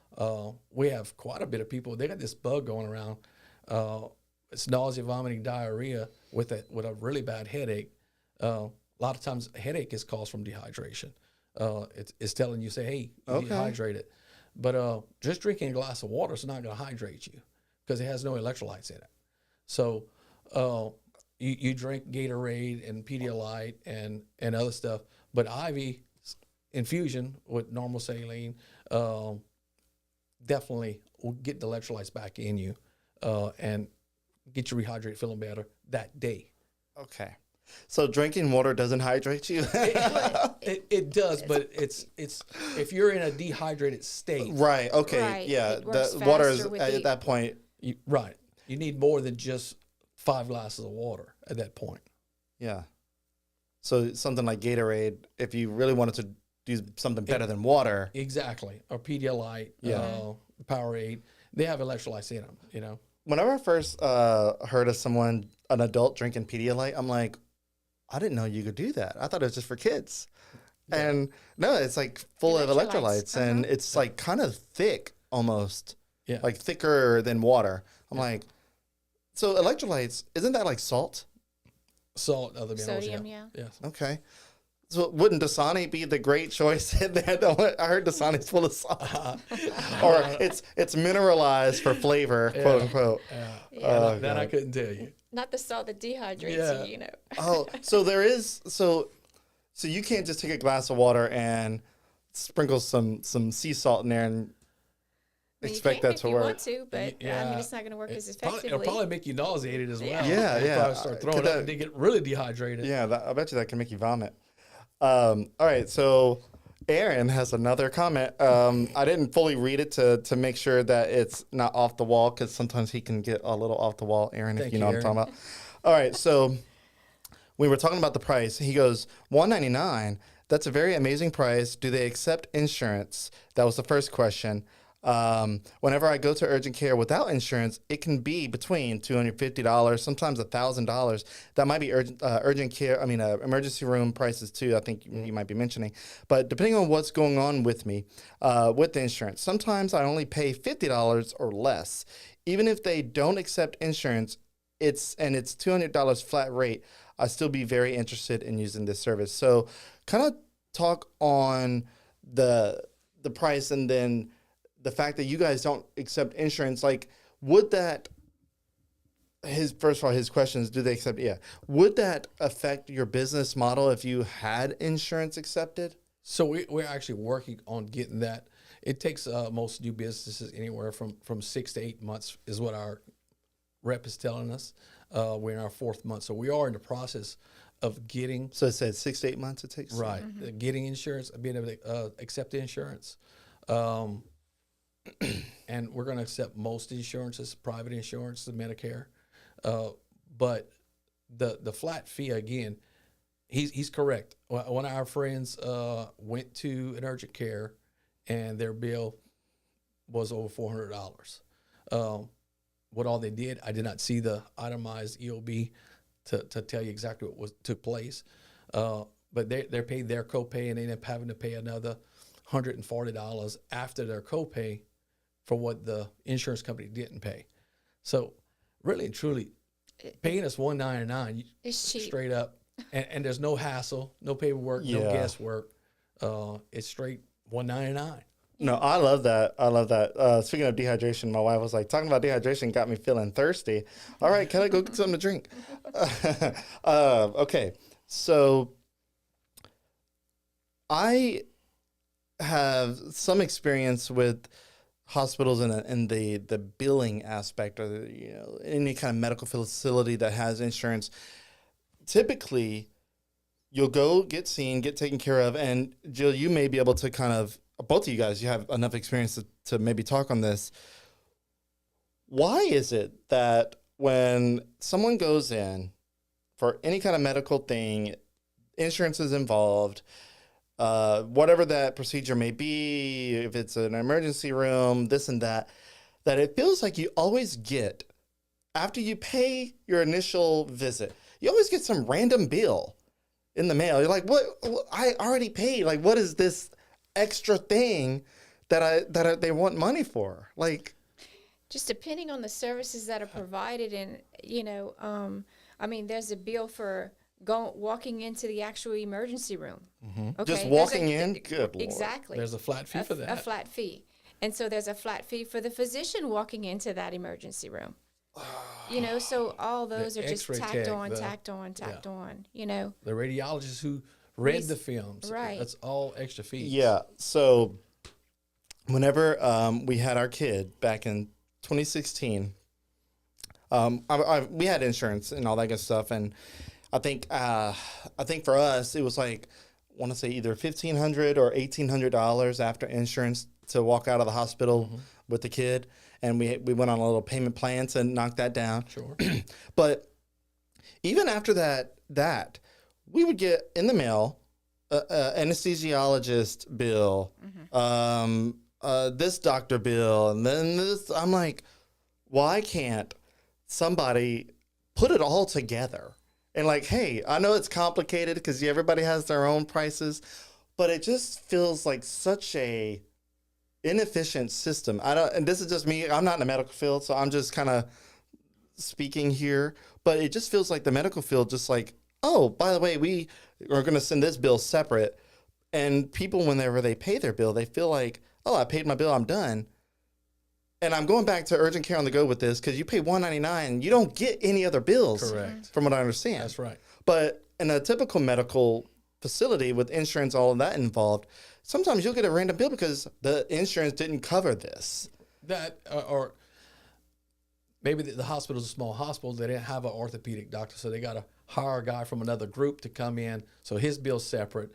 We have quite a bit of people. They got this bug going around. It's nausea, vomiting, diarrhea with a really bad headache. A lot of times, a headache is caused from dehydration. It's telling you, say, hey, you're dehydrated. But just drinking a glass of water is not going to hydrate you because it has no electrolytes in it. So you drink Gatorade and Pedialyte and other stuff, but IV infusion with normal saline definitely will get the electrolytes back in you and get you rehydrated, feeling better that day. Okay. So drinking water doesn't hydrate you? It does, but it's if you're in a dehydrated state. Right. Okay. Right. Yeah. The water is at that point. Right. You need more than just 5 glasses of water at that point. Yeah. So something like Gatorade, if you really wanted to do something better than water. Exactly. Or Pedialyte, Powerade. They have electrolytes in them, you know. Whenever I first heard of an adult drinking Pedialyte, I'm like, I didn't know you could do that. I thought it was just for kids. Yeah. And no, it's like full of electrolytes and it's like kind of thick almost. Yeah. Like thicker than water. I'm like, so electrolytes, isn't that like salt? Salt, other minerals. Sodium, yeah. Yes. Okay. So wouldn't Dasani be the great choice in that? I heard Dasani's full of salt, or it's mineralized for flavor, quote unquote. That I couldn't tell you. Not the salt that dehydrates Yeah. you, you know. Oh, so there is so you can't just take a glass of water and sprinkle some sea salt in there and I mean, expect you can that if to you work. want to, but I mean, it's not going to work as effectively. It'll probably make you nauseated as well. Yeah, You'll yeah. probably start throwing Could up that- and they get really dehydrated. Yeah, I bet you that can make you vomit. All right, so Aaron has another comment. I didn't fully read it to make sure that it's not off the wall, because sometimes he can get a little off the wall, Aaron, if Thank you you, know what I'm Aaron. talking about. All right, so we were talking about the price. He goes, $199. That's a very amazing price. Do they accept insurance? That was the first question. Whenever I go to urgent care without insurance, it can be between $250, sometimes $1,000. That might be urgent care. I mean, emergency room prices too. I think you might be mentioning. But depending on what's going on with me, with the insurance, sometimes I only pay $50 or less. Even if they don't accept insurance, it's $200 flat rate, I'll still be very interested in using this service. So kind of talk on the price, and then the fact that you guys don't accept insurance. Like, would that, first of all, his question is, do they accept? Yeah. Would that affect your business model if you had insurance accepted? So we're actually working on getting that. It takes most new businesses anywhere from 6 to 8 months is what our rep is telling us. We're in our 4th month. So we are in the process of getting. So it said 6 to 8 months it takes? Right. Getting insurance, being able to accept the insurance. And we're going to accept most insurances, private insurance, the Medicare. But the flat fee, again, he's correct. One of our friends went to an urgent care, and their bill was over $400. What all they did, I did not see the itemized EOB to tell you exactly what took place. But they paid their copay, and they ended up having to pay another $140 after their copay for what the insurance company didn't pay. So really and truly, paying us $199 It's cheap. straight up, and there's no hassle, no paperwork, no Yeah. guesswork. It's straight $199. No, I love that. I love that. Speaking of dehydration, my wife was like, talking about dehydration got me feeling thirsty. All right, can I go get something to drink? Okay, so I have some experience with hospitals in the billing aspect, or any kind of medical facility that has insurance. Typically, you'll go get seen, get taken care of, and Jill, you may be able to kind of, both of you guys, you have enough experience to maybe talk on this. Why is it that when someone goes in for any kind of medical thing, insurance is involved, whatever that procedure may be, if it's an emergency room, this and that it feels like you always get, after you pay your initial visit, you always get some random bill in the mail. You're like, what? I already paid. Like, what is this extra thing that they want money for? Like, Just depending on the services that are provided, and I mean, there's a bill for walking into the actual emergency room. Okay, just there's walking in? Good Lord. Exactly. There's a flat fee for that. A flat fee. And so there's a flat fee for the physician walking into that emergency room. So all those are just X-ray tacked tech, on. The radiologists who read the films. Right. That's all extra fees. Yeah. So whenever we had our kid back in 2016, we had insurance and all that good stuff, and I think for us it was like, I want to say either $1,500 or $1,800 after insurance to walk out of the hospital with the kid, and we went on a little payment plan to knock that down. Sure. But even after that we would get in the mail anesthesiologist bill, this doctor bill, and then this. I'm like, why can't somebody put it all together? And like, hey, I know it's complicated because everybody has their own prices, but it just feels like such a inefficient system. And this is just me. I'm not in the medical field, so I'm just kind of speaking here. But it just feels like the medical field just like oh, by the way, we are going to send this bill separate. And people, whenever they pay their bill, they feel like, oh, I paid my bill, I'm done. And I'm going back to urgent care on the go with this because you pay $199, you don't get any other bills. Correct. From what I understand. That's right. But in a typical medical facility with insurance, all of that involved, sometimes you'll get a random bill because the insurance didn't cover this. That or maybe the hospital's a small hospital. They didn't have an orthopedic doctor, so they got to hire a guy from another group to come in. So his bill's separate.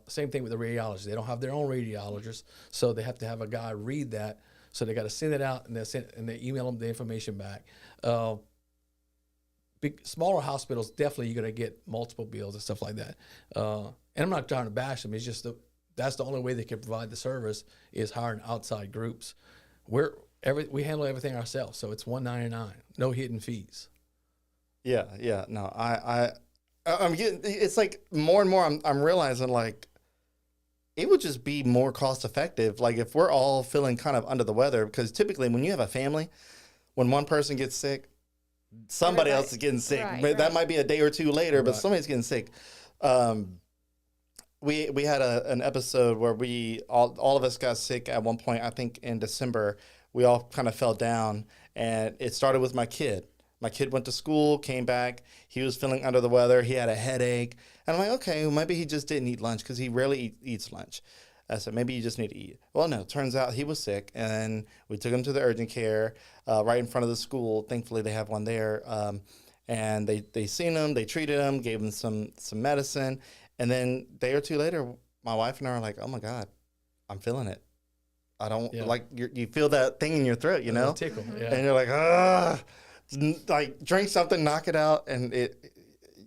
Same thing with the radiologist. They don't have their own radiologist, so they have to have a guy read that. So they got to send it out, and they email them the information back. Smaller hospitals, definitely you're going to get multiple bills and stuff like that. And I'm not trying to bash them. It's just that's the only way they can provide the service is hiring outside groups. We handle everything ourselves, so it's $199, no hidden fees. Yeah. No, I'm getting. It's like more and more. I'm realizing like it would just be more cost effective. Like if we're all feeling kind of under the weather, because typically when you have a family, when one person gets sick, somebody else is getting sick. Right. That might be a day or two later, but Right. somebody's getting sick. We had an episode where we all of us got sick at one point. I think in December, we all kind of fell down, and it started with my kid. My kid went to school, came back. He was feeling under the weather. He had a headache. And I'm like, okay, well, maybe he just didn't eat lunch because he rarely eats lunch. I said, maybe you just need to eat. Well, no, turns out he was sick. And we took him to the urgent care right in front of the school. Thankfully, they have one there. And they seen him, they treated him, gave him some medicine. And then a day or two later, my wife and I are like, oh, my God, I'm feeling it. I don't, like, you feel that thing in your throat, you know? Tickle, And you're like, like drink something, knock it out, and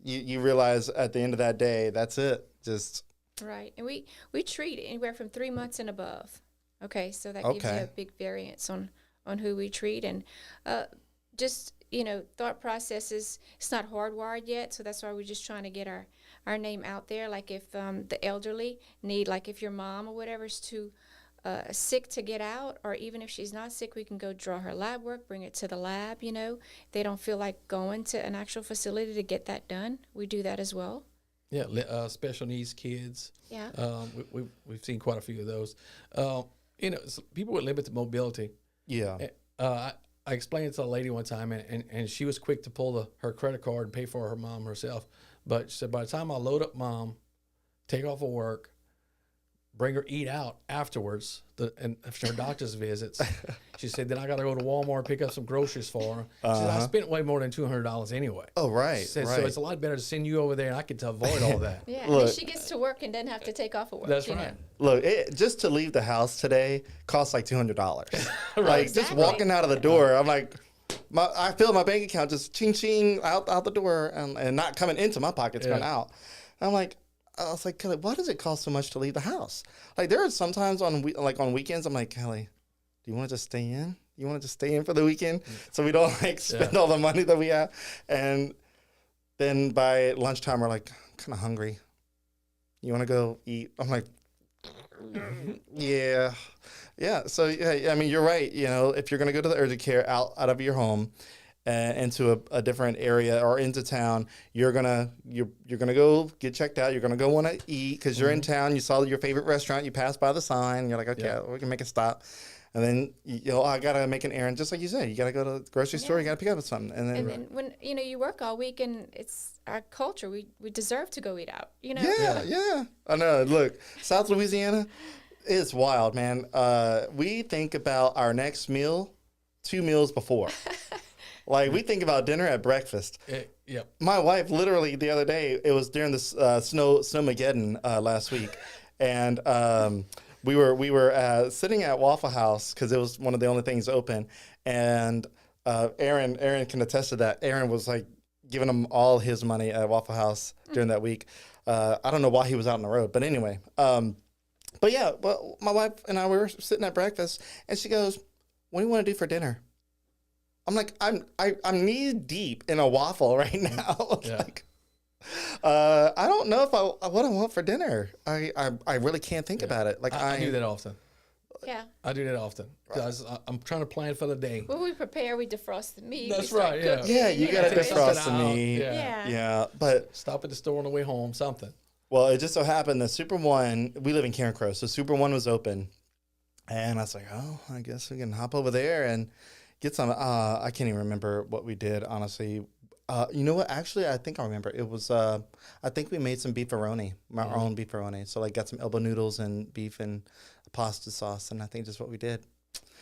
you realize at the end of that day, that's it. Just Right. And we treat anywhere from 3 months and above. Okay, so that gives you a big variance on who we treat. And just, thought processes, it's not hardwired yet, so that's why we're just trying to get our name out there. Like if the elderly need, like if your mom or whatever is too sick to get out, or even if she's not sick, we can go draw her lab work, bring it to the lab. They don't feel like going to an actual facility to get that done. We do that as well. Yeah, special needs kids. Yeah. We've seen quite a few of those. People with limited mobility. yeah. I explained it to a lady one time, and she was quick to pull her credit card and pay for her mom herself. But she said, by the time I load up mom, take off of work, bring her eat out afterwards, and after her doctor's visits, she said, then I got to go to Walmart and pick up some groceries for her. She said, I spent way more than $200 anyway. Oh, right. She said, right. so it's a lot better to send you over there, and I can avoid all that. Yeah, Look. and she gets to work and doesn't have to take off of work. That's right. Look, just to leave the house today costs like $200. Like just Exactly. walking out of the door, I'm like, I feel my bank account just ching ching out the door, and not coming into my pockets, going out. And I'm like, I was like, Kelly, why does it cost so much to leave the house? Like there are sometimes on weekends, I'm like, Kelly, do you want to just stay in? You want to just stay in for the weekend so we don't spend all the money that we have? And then by lunchtime, we're like, I'm kind of hungry. You want to go eat? I'm like, yeah. So I mean, you're right. If you're gonna go to the urgent care out of your home, into a different area or into town, you're gonna go get checked out. You're gonna go want to eat because you're in town. You saw your favorite restaurant. You passed by the sign. You're like, okay, we can make a stop. And then I gotta make an errand, just like you said. You gotta go to the grocery store. You gotta pick up something. And then when you work all week, and it's our culture, we deserve to go eat out. Yeah. I know. Look, South Louisiana, it's wild, man. We think about our next meal 2 meals before. Like, we think about dinner at breakfast. Yep. My wife, literally, the other day, it was during this Snowmageddon last week, and we were sitting at Waffle House because it was one of the only things open, and Aaron can attest to that. Aaron was, like, giving him all his money at Waffle House during that week. I don't know why he was out on the road, but anyway. But, yeah, well, my wife and I were sitting at breakfast, and she goes, what do you want to do for dinner? I'm like, I'm knee deep in a waffle right now. Like, I don't know what I want for dinner. I really can't think about it. Like I do that often. Yeah. I do that often because I'm trying to plan for the day. Well, we prepare, we defrost the meat. That's we start right, yeah. cooking, Yeah, you gotta Take defrost something the out, meat. yeah. Yeah, but Stop at the store on the way home, something. well, it just so happened that Super One, we live in Karen Crow, so Super One was open, and I was like, oh, I guess we can hop over there and get some. I can't even remember what we did, honestly. You know what? Actually, I think I remember. It was, I think we made some beefaroni, our own beefaroni. So, like, got some elbow noodles and beef and pasta sauce, and I think just what we did.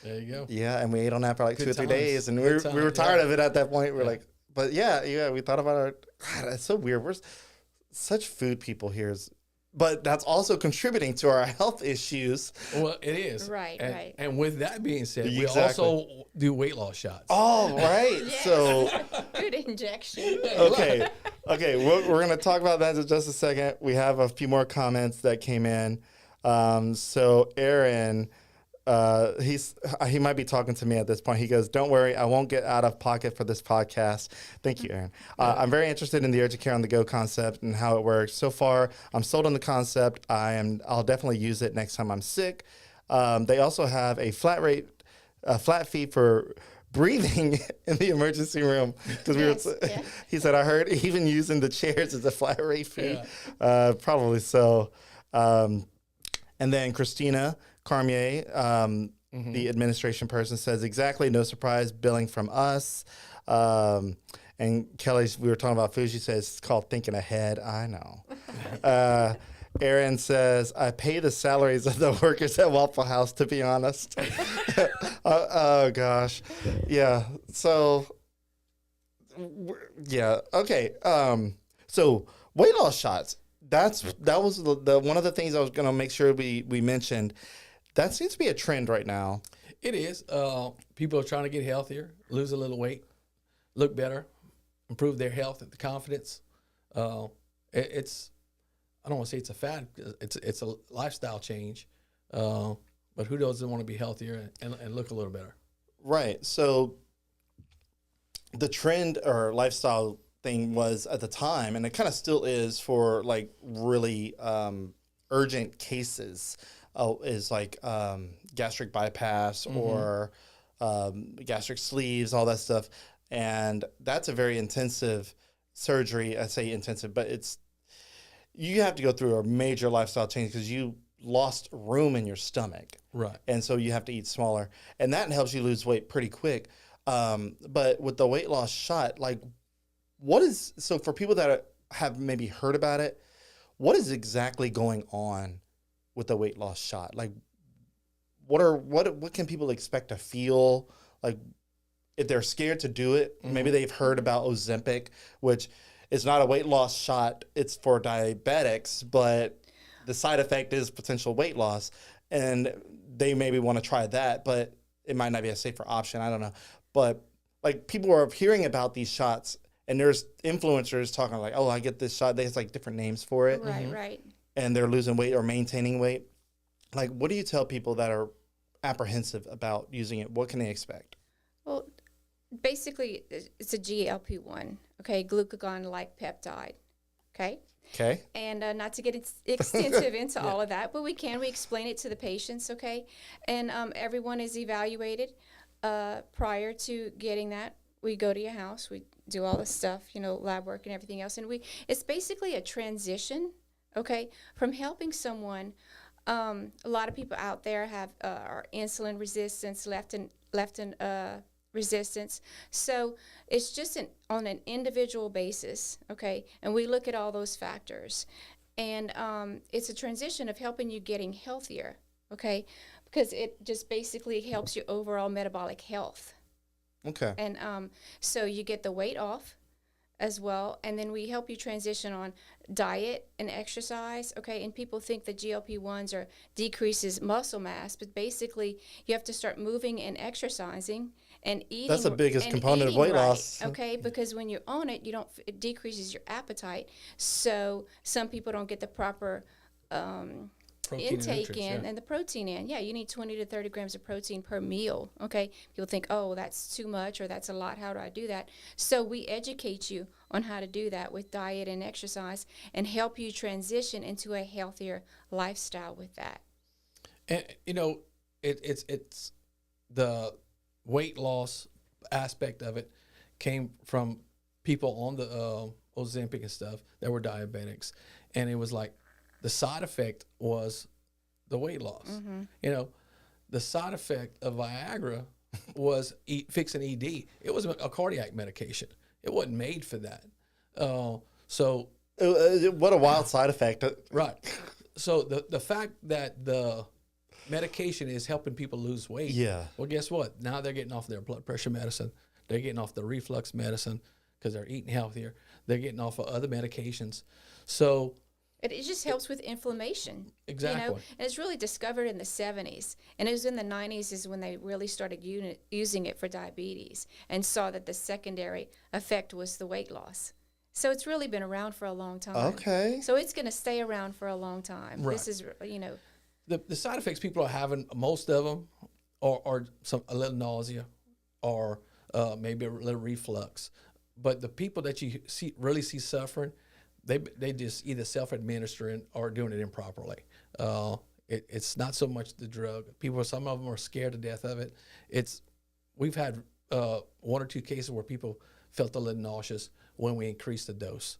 There you go. Yeah, and we ate on that for like Good 2 or 3 times. days, and Good we were times, tired yeah. of it at that point. We were Yeah. like, but yeah, we thought about it. God, it's so weird. We're such food people here. But that's also contributing to our health issues. Well, it is. Right, and, right. And with that being said, we Exactly. also do weight loss shots. Oh, right. Yes. So, Good injection. okay. We're going to talk about that in just a second. We have a few more comments that came in. So, Aaron, he might be talking to me at this point. He goes, "Don't worry, I won't get out of pocket for this podcast." Thank you, Aaron. I'm very interested in the urgent care on the go concept and how it works. So far, I'm sold on the concept. I'll definitely use it next time I'm sick. They also have a flat fee for breathing in the emergency room because Yes, yeah. he said, I heard even using the chairs is a flat rate fee. Yeah. Probably so. And then Christina Carmier, the administration person, says exactly, no surprise, billing from us. And Kelly, we were talking about food. She says it's called thinking ahead. I know. Aaron says, I pay the salaries of the workers at Waffle House, to be honest. Oh, gosh. Yeah. So, yeah. Okay. So weight loss shots. That was the one of the things I was going to make sure we mentioned. That seems to be a trend right now. It is. People are trying to get healthier, lose a little weight, look better, improve their health and the confidence. It's, I don't want to say it's a fad. It's a lifestyle change. But who doesn't want to be healthier and look a little better? Right. So the trend or lifestyle thing was at the time, and it kind of still is for like really urgent cases, is like gastric bypass or gastric sleeves, all that stuff. And that's a very intensive surgery. I say intensive, but you have to go through a major lifestyle change because you lost room in your stomach. Right. And so you have to eat smaller. And that helps you lose weight pretty quick. But with the weight loss shot, like, so for people that have maybe heard about it, what is exactly going on with the weight loss shot? Like, what can people expect to feel? Like, if they're scared to do it, maybe they've heard about Ozempic, which is not a weight loss shot. It's for diabetics, but the side effect is potential weight loss. And they maybe want to try that, but it might not be a safer option. I don't know. But like, people are hearing about these shots, and there's influencers talking like, oh, I get this shot. There's like different names for it. Right, right. And they're losing weight or maintaining weight. Like, what do you tell people that are apprehensive about using it? What can they expect? Well, basically, it's a GLP-1, okay, glucagon-like peptide, okay? Okay. And not to get extensive into all of that, but we explain it to the patients, okay? And everyone is evaluated prior to getting that. We go to your house, we do all the stuff, lab work and everything else. And it's basically a transition, okay, from helping someone. A lot of people out there have are insulin resistance, leptin resistance. So it's just on an individual basis, okay? And we look at all those factors. And it's a transition of helping you getting healthier, okay? Because it just basically helps your overall metabolic health. Okay. And so you get the weight off as well, and then we help you transition on diet and exercise, okay? And people think that GLP-1s decreases muscle mass, but basically you have to start moving and exercising and eating. That's the biggest and component of eating weight right, loss. okay? Because when you're on it, it decreases your appetite. So some people don't get the proper Protein and intake nutrients, and the protein in. Yeah, you need 20 to 30 grams of protein per meal, okay? People think, oh, that's too much or that's a lot. How do I do that? So we educate you on how to do that with diet and exercise and help you transition into a healthier lifestyle with that. And, it's the weight loss aspect of it came from people on the Ozempic and stuff that were diabetics, and it was like the side effect was the weight loss. You know, the side effect of Viagra was fixing ED. It was a cardiac medication. It wasn't made for that. So what a wild side effect. right. So the fact that the medication is helping people lose weight. Yeah. Well, guess what? Now they're getting off their blood pressure medicine. They're getting off the reflux medicine because they're eating healthier. They're getting off of other medications. So It just helps with inflammation. Exactly. You know? And it's really discovered in the 70s. And it was in the 90s is when they really started using it for diabetes and saw that the secondary effect was the weight loss. So it's really been around for a long time. Okay. So it's going to stay around for a long time. Right. This is, you know. the side effects people are having, most of them are a little nausea or maybe a little reflux. But the people that you really see suffering, they just either self-administering or doing it improperly. It's not so much the drug. Some of them are scared to death of it. We've had one or two cases where people felt a little nauseous when we increased the dose,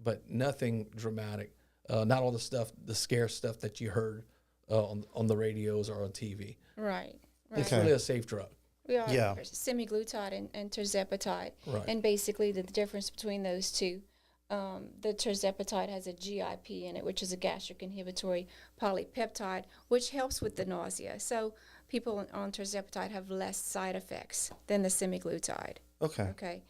but nothing dramatic. Not all the scare stuff that you heard on the radios or on TV. Right. It's Okay. really a safe drug. We are Yeah. semaglutide and tirzepatide. Right. And basically the difference between those two, the tirzepatide has a GIP in it, which is a gastric inhibitory polypeptide, which helps with the nausea. So people on tirzepatide have less side effects than the semaglutide. Okay. Okay.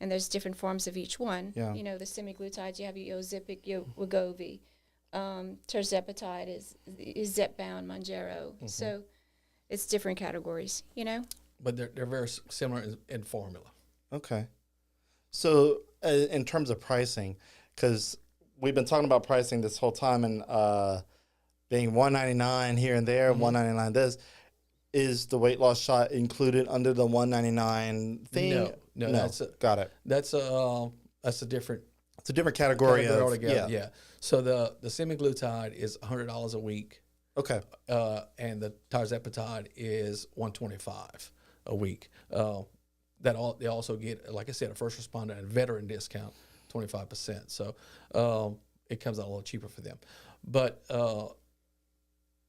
And there's different forms of each one. Yeah. You know, the semaglutides, you have your Ozempic, your Wegovy. Tirzepatide is Zepbound, Mounjaro. So it's different categories, you know? But they're very similar in formula. Okay. So in terms of pricing, because we've been talking about pricing this whole time and being $199 here and there, $199 this, is the weight loss shot included under the $199 thing? No, Got it. that's a different It's a different category of altogether. Yeah. So the semaglutide is $100 a week, Okay. and the tirzepatide is $125 a week. They also get, like I said, a first responder and veteran discount, 25%. So it comes out a little cheaper for them, but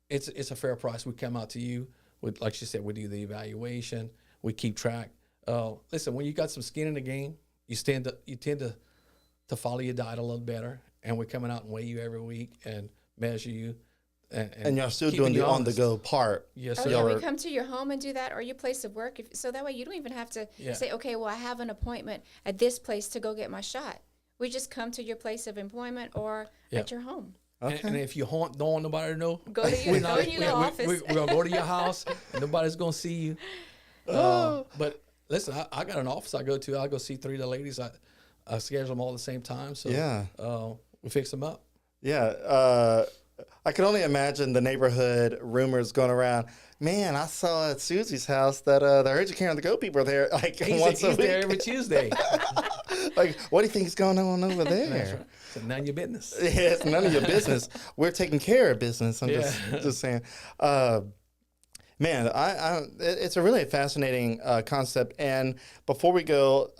it's a fair price. We come out to you with, like she said, we do the evaluation, we keep track. Listen, when you got some skin in the game, you tend to follow your diet a little better, and we're coming out and weigh you every week and measure you. And y'all still keeping doing you the honest. on-the-go part. Yes, Oh, sir. yeah, we are- come to your home and do that, or your place of work. So that way you don't even have to say, okay, well, I have an appointment at this place to go get my shot. We just come to your place of employment or at your home. Okay. And if you don't want nobody to know, Go to your, go in your office. we're going to go to your house, and nobody's going to see you. But listen, I got an office I go to. I go see 3 of the ladies. I schedule them all at the same time. So Yeah. we fix them up. Yeah. I can only imagine the neighborhood rumors going around. Man, I saw at Susie's house that the urgent care on the go people are there like once a He's week. there every Tuesday. Like, what do you think is going on over there? That's right. So none of your business. Yeah, it's none of your business. We're taking care of business. I'm just saying. Man, it's a really fascinating concept. And before we go,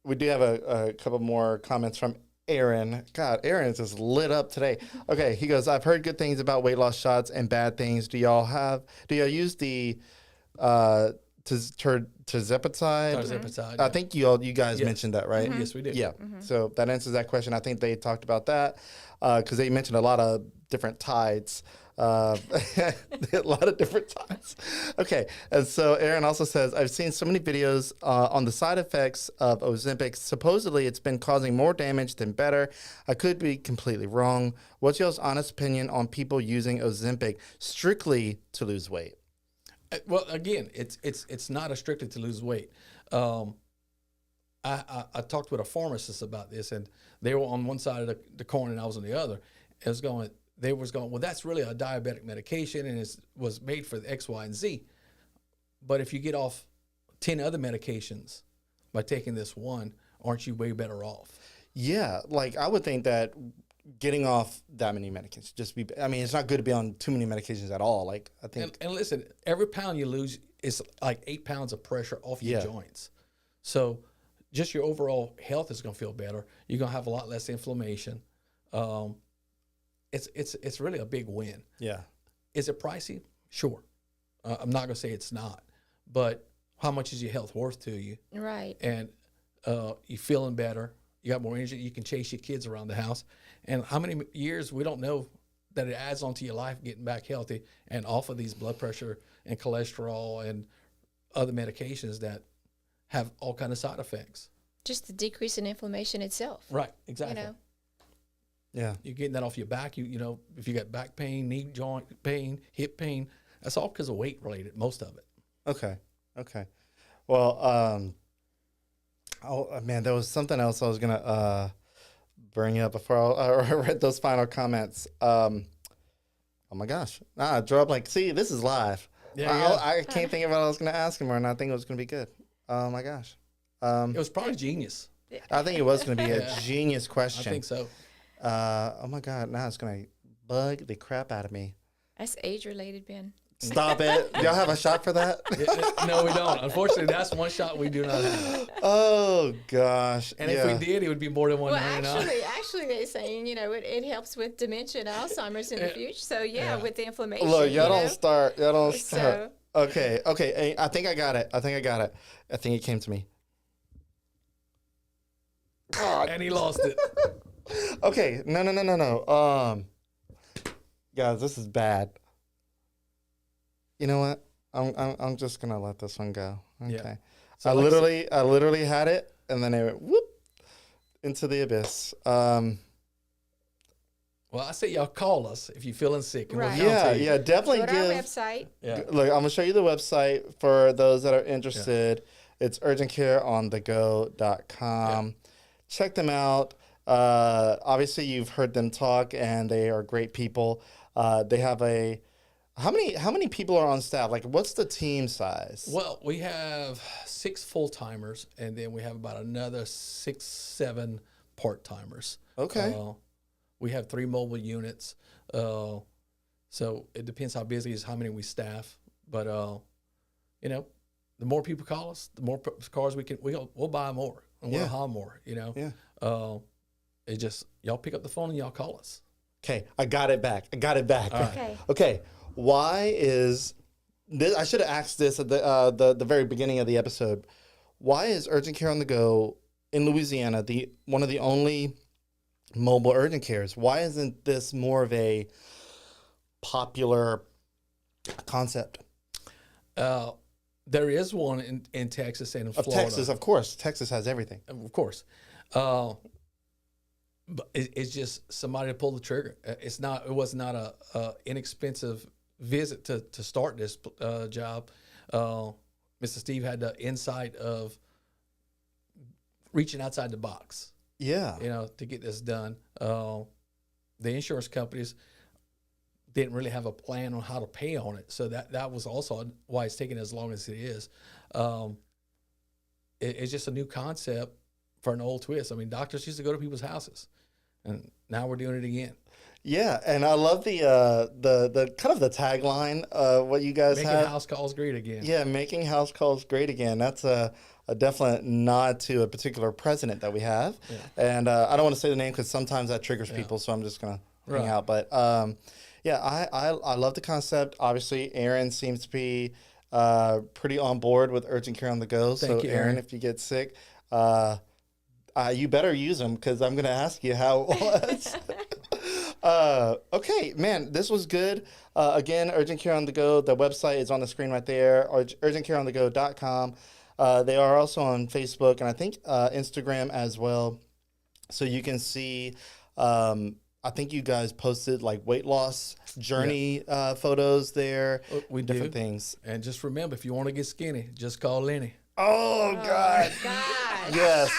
we do have a couple more comments from Aaron. God, Aaron is just lit up today. Okay, he goes, I've heard good things about weight loss shots and bad things. Do y'all use the tirzepatide? Tirzepatide, I yeah. think you guys mentioned that, right? Yes, we do. Yeah. So that answers that question. I think they talked about that because they mentioned a lot of different tides. A lot of different tides. Okay. And so Aaron also says, I've seen so many videos on the side effects of Ozempic. Supposedly it's been causing more damage than better. I could be completely wrong. What's y'all's honest opinion on people using Ozempic strictly to lose weight? Well, again, it's not strictly to lose weight. I talked with a pharmacist about this, and they were on one side of the coin, and I was on the other. They was going, well, that's really a diabetic medication, and it was made for the X, Y, and Z. But if you get off 10 other medications by taking this one, aren't you way better off? Yeah, like I would think that getting off that many medications. I mean, it's not good to be on too many medications at all. Like, I think. And listen, every pound you lose is like 8 pounds of pressure off your joints. So just your overall health is going to feel better. You're going to have a lot less inflammation. It's really a big win. Yeah. Is it pricey? Sure. I'm not going to say it's not, but how much is your health worth to you? Right. And you're feeling better. You got more energy. You can chase your kids around the house. And how many years, we don't know, that it adds onto your life getting back healthy and off of these blood pressure and cholesterol and other medications that have all kind of side effects. Just the decrease in inflammation itself. Right, exactly. You know? Yeah. You're getting that off your back. You know, if you got back pain, knee joint pain, hip pain, that's all because of weight related, most of it. Okay. Well, oh man, there was something else I was gonna bring up before I read those final comments. Oh my gosh, I drew up like, see, this is live. I can't think of what I was gonna ask him, and I think it was gonna be good. Oh my gosh, it was probably genius. I think it was gonna be a genius question. I think so. Oh my God, now it's gonna bug the crap out of me. That's age related, Ben. Stop it. Do y'all have a shot for that? No, we don't. Unfortunately, that's one shot we do not have. Oh gosh. And if we did, it would be more than 199. Well, actually, they're saying, you know, it helps with dementia and Alzheimer's in the future. So with the inflammation. Look, y'all don't start. So, Okay. I think I got it. I think it came to me. God. And he lost it. Okay. No. Guys, this is bad. You know what? I'm just gonna let this one go. Okay. Yeah. So I literally had it, and then it went whoop into the abyss. Well, I say y'all call us if you're feeling sick. And Right. Yeah, definitely go to give. our website. Yeah. Look, I'm gonna show you the website for those that are interested. It's urgentcareonthego.com. Yeah. Check them out. Obviously, you've heard them talk, and they are great people. They have how many people are on staff? Like, what's the team size? Well, we have 6 full-timers, and then we have about another 6, 7 part-timers. Okay. We have 3 mobile units. So it depends how busy is how many we staff. But, you know, the more people call us, the more cars we'll buy more and we'll haul more, you know. Yeah. It just, y'all pick up the phone and y'all call us. Okay, I got it back. Okay. Okay. Why is this? I should have asked this at the very beginning of the episode. Why is urgent care on the go in Louisiana one of the only mobile urgent cares? Why isn't this more of a popular concept? There is one in Texas and in Florida. Texas, of course. Texas has everything. Of course. But it's just somebody to pull the trigger. It was not a inexpensive visit to start this job. Mr. Steve had the insight of reaching outside the box. Yeah. You know, to get this done. The insurance companies didn't really have a plan on how to pay on it, so that was also why it's taking as long as it is. It's just a new concept for an old twist. I mean, doctors used to go to people's houses, and now we're doing it again. Yeah, and I love the kind of the tagline what you guys Making have. house calls great again. Yeah, making house calls great again. That's a definite nod to a particular president that we have. Yeah. And I don't want to say the name because sometimes that triggers people, so I'm just going to hang out. But yeah, I love the concept. Obviously, Aaron seems to be pretty on board with urgent care on the go. Thank you, Aaron. If you get sick, you better use them because I'm going to ask you how it was. Okay, man, this was good. Again, Urgent Care on the Go. The website is on the screen right there, urgentcareonthego.com. They are also on Facebook and I think Instagram as well. So you can see, I think you guys posted like weight loss journey photos there. We different do. things. And just remember, if you want to get skinny, just call Lennie. Oh, God. God. Yes.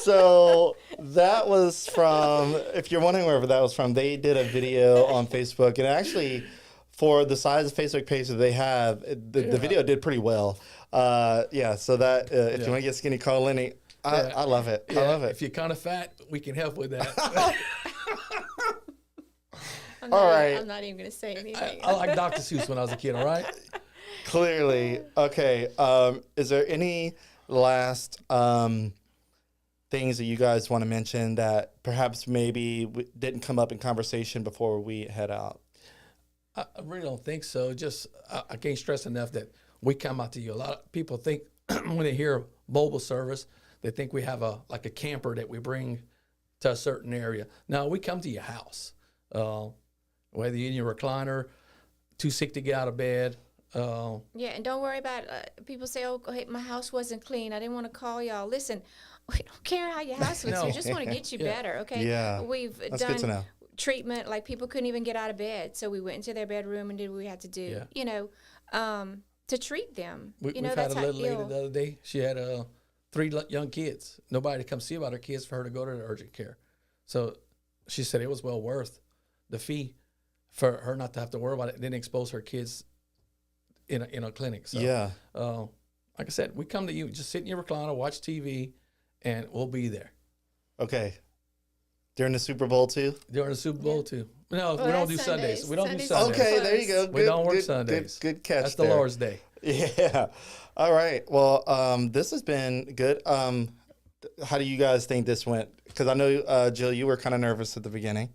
So that was from, if you're wondering wherever that was from, they did a video on Facebook. And actually, for the size of Facebook page that they have, the video did pretty well. Yeah, so that, if you want to get skinny, call Lennie. I love it. I love it. If you're kind of fat, we can help with that. I'm not even going to say anything. I like Dr. Seuss when I was a kid, all right? Clearly. Okay. Is there any last things that you guys want to mention that perhaps maybe didn't come up in conversation before we head out? I really don't think so. Just I can't stress enough that we come out to you. A lot of people think when they hear mobile service, they think we have a camper that we bring to a certain area. No, we come to your house. Whether you're in your recliner, too sick to get out of bed. Yeah, and don't worry about people say, "Oh, hey, my house wasn't clean. I didn't want to call y'all." Listen, we don't care how your house looks. No. We just want to get you better. Okay. Yeah, We've that's good to know. treatment, like people couldn't even get out of bed, so we went into their bedroom and did what we had to do, to treat them. We've had that's a how little lady the other day. She had 3 young kids. Nobody to come see about her kids for her to go to the urgent care. So she said it was well worth the fee for her not to have to worry about it. Didn't expose her kids in a clinic. So, Yeah. Like I said, we come to you. Just sit in your recliner, watch TV, and we'll be there. Okay. During the Super Bowl too? During the Super Bowl too. No, Well, we don't that's do Sundays. We don't do Sundays. Sundays. Okay, Close. there you go. We don't work good, Sundays. Good catch. That's the there. Lord's Day. Yeah. All right. Well, this has been good. How do you guys think this went? Because I know, Jill, you were kind of nervous at the beginning.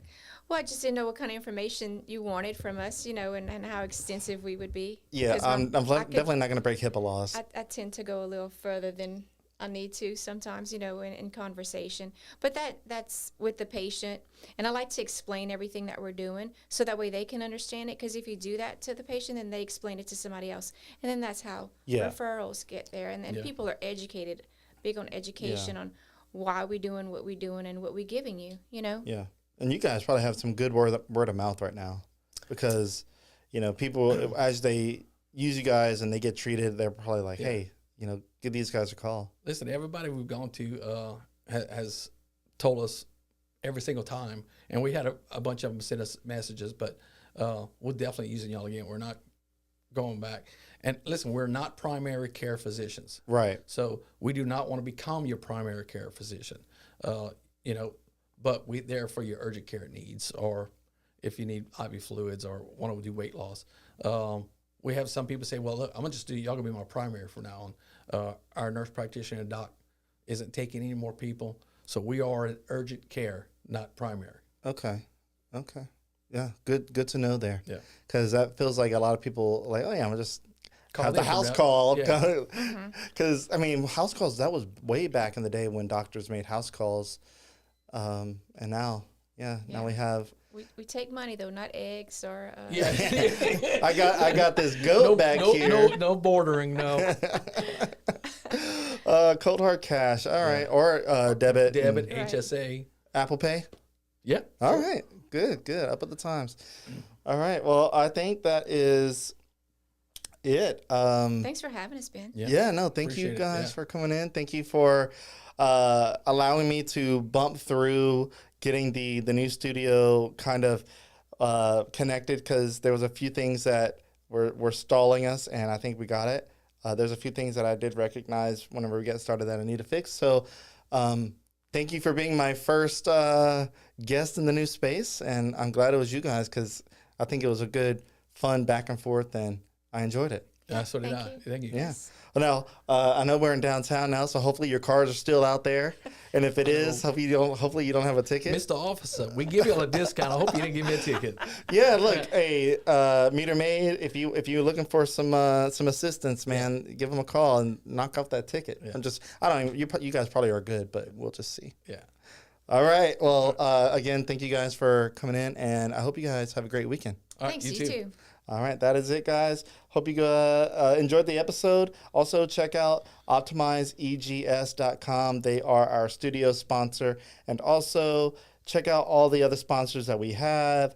Well, I just didn't know what kind of information you wanted from us, and how extensive we would be. Yeah, 'Cause I'm definitely not going to break HIPAA laws. I tend to go a little further than I need to sometimes, in conversation. But that's with the patient. And I like to explain everything that we're doing so that way they can understand it. Because if you do that to the patient, then they explain it to somebody else. And then that's how referrals get there. And then people are educated, big on education on why we're doing what we're doing and what we're giving you, Yeah. And you guys probably have some good word of mouth right now because, people, as they use you guys and they get treated, they're probably like, hey, give these guys a call. Listen, everybody we've gone to has told us every single time, and we had a bunch of them send us messages, but we're definitely using y'all again. We're not going back. And listen, we're not primary care physicians. Right. So we do not want to become your primary care physician, but we're there for your urgent care needs, or if you need IV fluids or want to do weight loss. We have some people say, well, look, I'm going to just do, y'all going to be my primary from now on. Our nurse practitioner and doc isn't taking any more people. So we are an urgent care, not primary. Okay. Yeah, good to know there. Yeah. Because that feels like a lot of people like, oh, yeah, I'm going to just have the in house for call. Yeah. Because, house calls, that was way back in the day when doctors made house calls. And now, now we have... We take money though, not eggs or. I got this goat back here. No bordering, no. Cold hard cash. All right, or debit. Debit, Right. HSA. Apple Pay. Yeah. All right, good. Up at the times. All right. Well, I think that is it. Thanks for having us, Ben. Yeah. No. Thank Appreciate you it, guys yeah. for coming in. Thank you for allowing me to bump through getting the new studio kind of connected, because there was a few things that were stalling us, and I think we got it. There's a few things that I did recognize whenever we get started that I need to fix. So thank you for being my first guest in the new space, and I'm glad it was you guys because I think it was a good, fun back and forth, and I enjoyed it. That's what Thank I. you. Thank you. Yeah. Well, now I know we're in downtown now, so hopefully your cars are still out there. And if it is, hopefully you don't have a ticket. Mr. Officer, we give you a discount. I hope you didn't give me a ticket. Yeah, look, hey, Meter Maid, if you're looking for some assistance, man, give them a call and knock off that ticket. Yeah. You guys probably are good, but we'll just see. Yeah. All right. Well, again, thank you guys for coming in, and I hope you guys have a great weekend. All right, Thanks, you too. All right, that is it, guys. Hope you enjoyed the episode. Also, check out optimizeegs.com. They are our studio sponsor. And also, check out all the other sponsors that we have.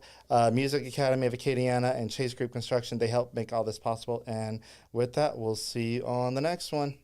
Music Academy of Acadiana and Chase Group Construction. They help make all this possible. And with that, we'll see you on the next one.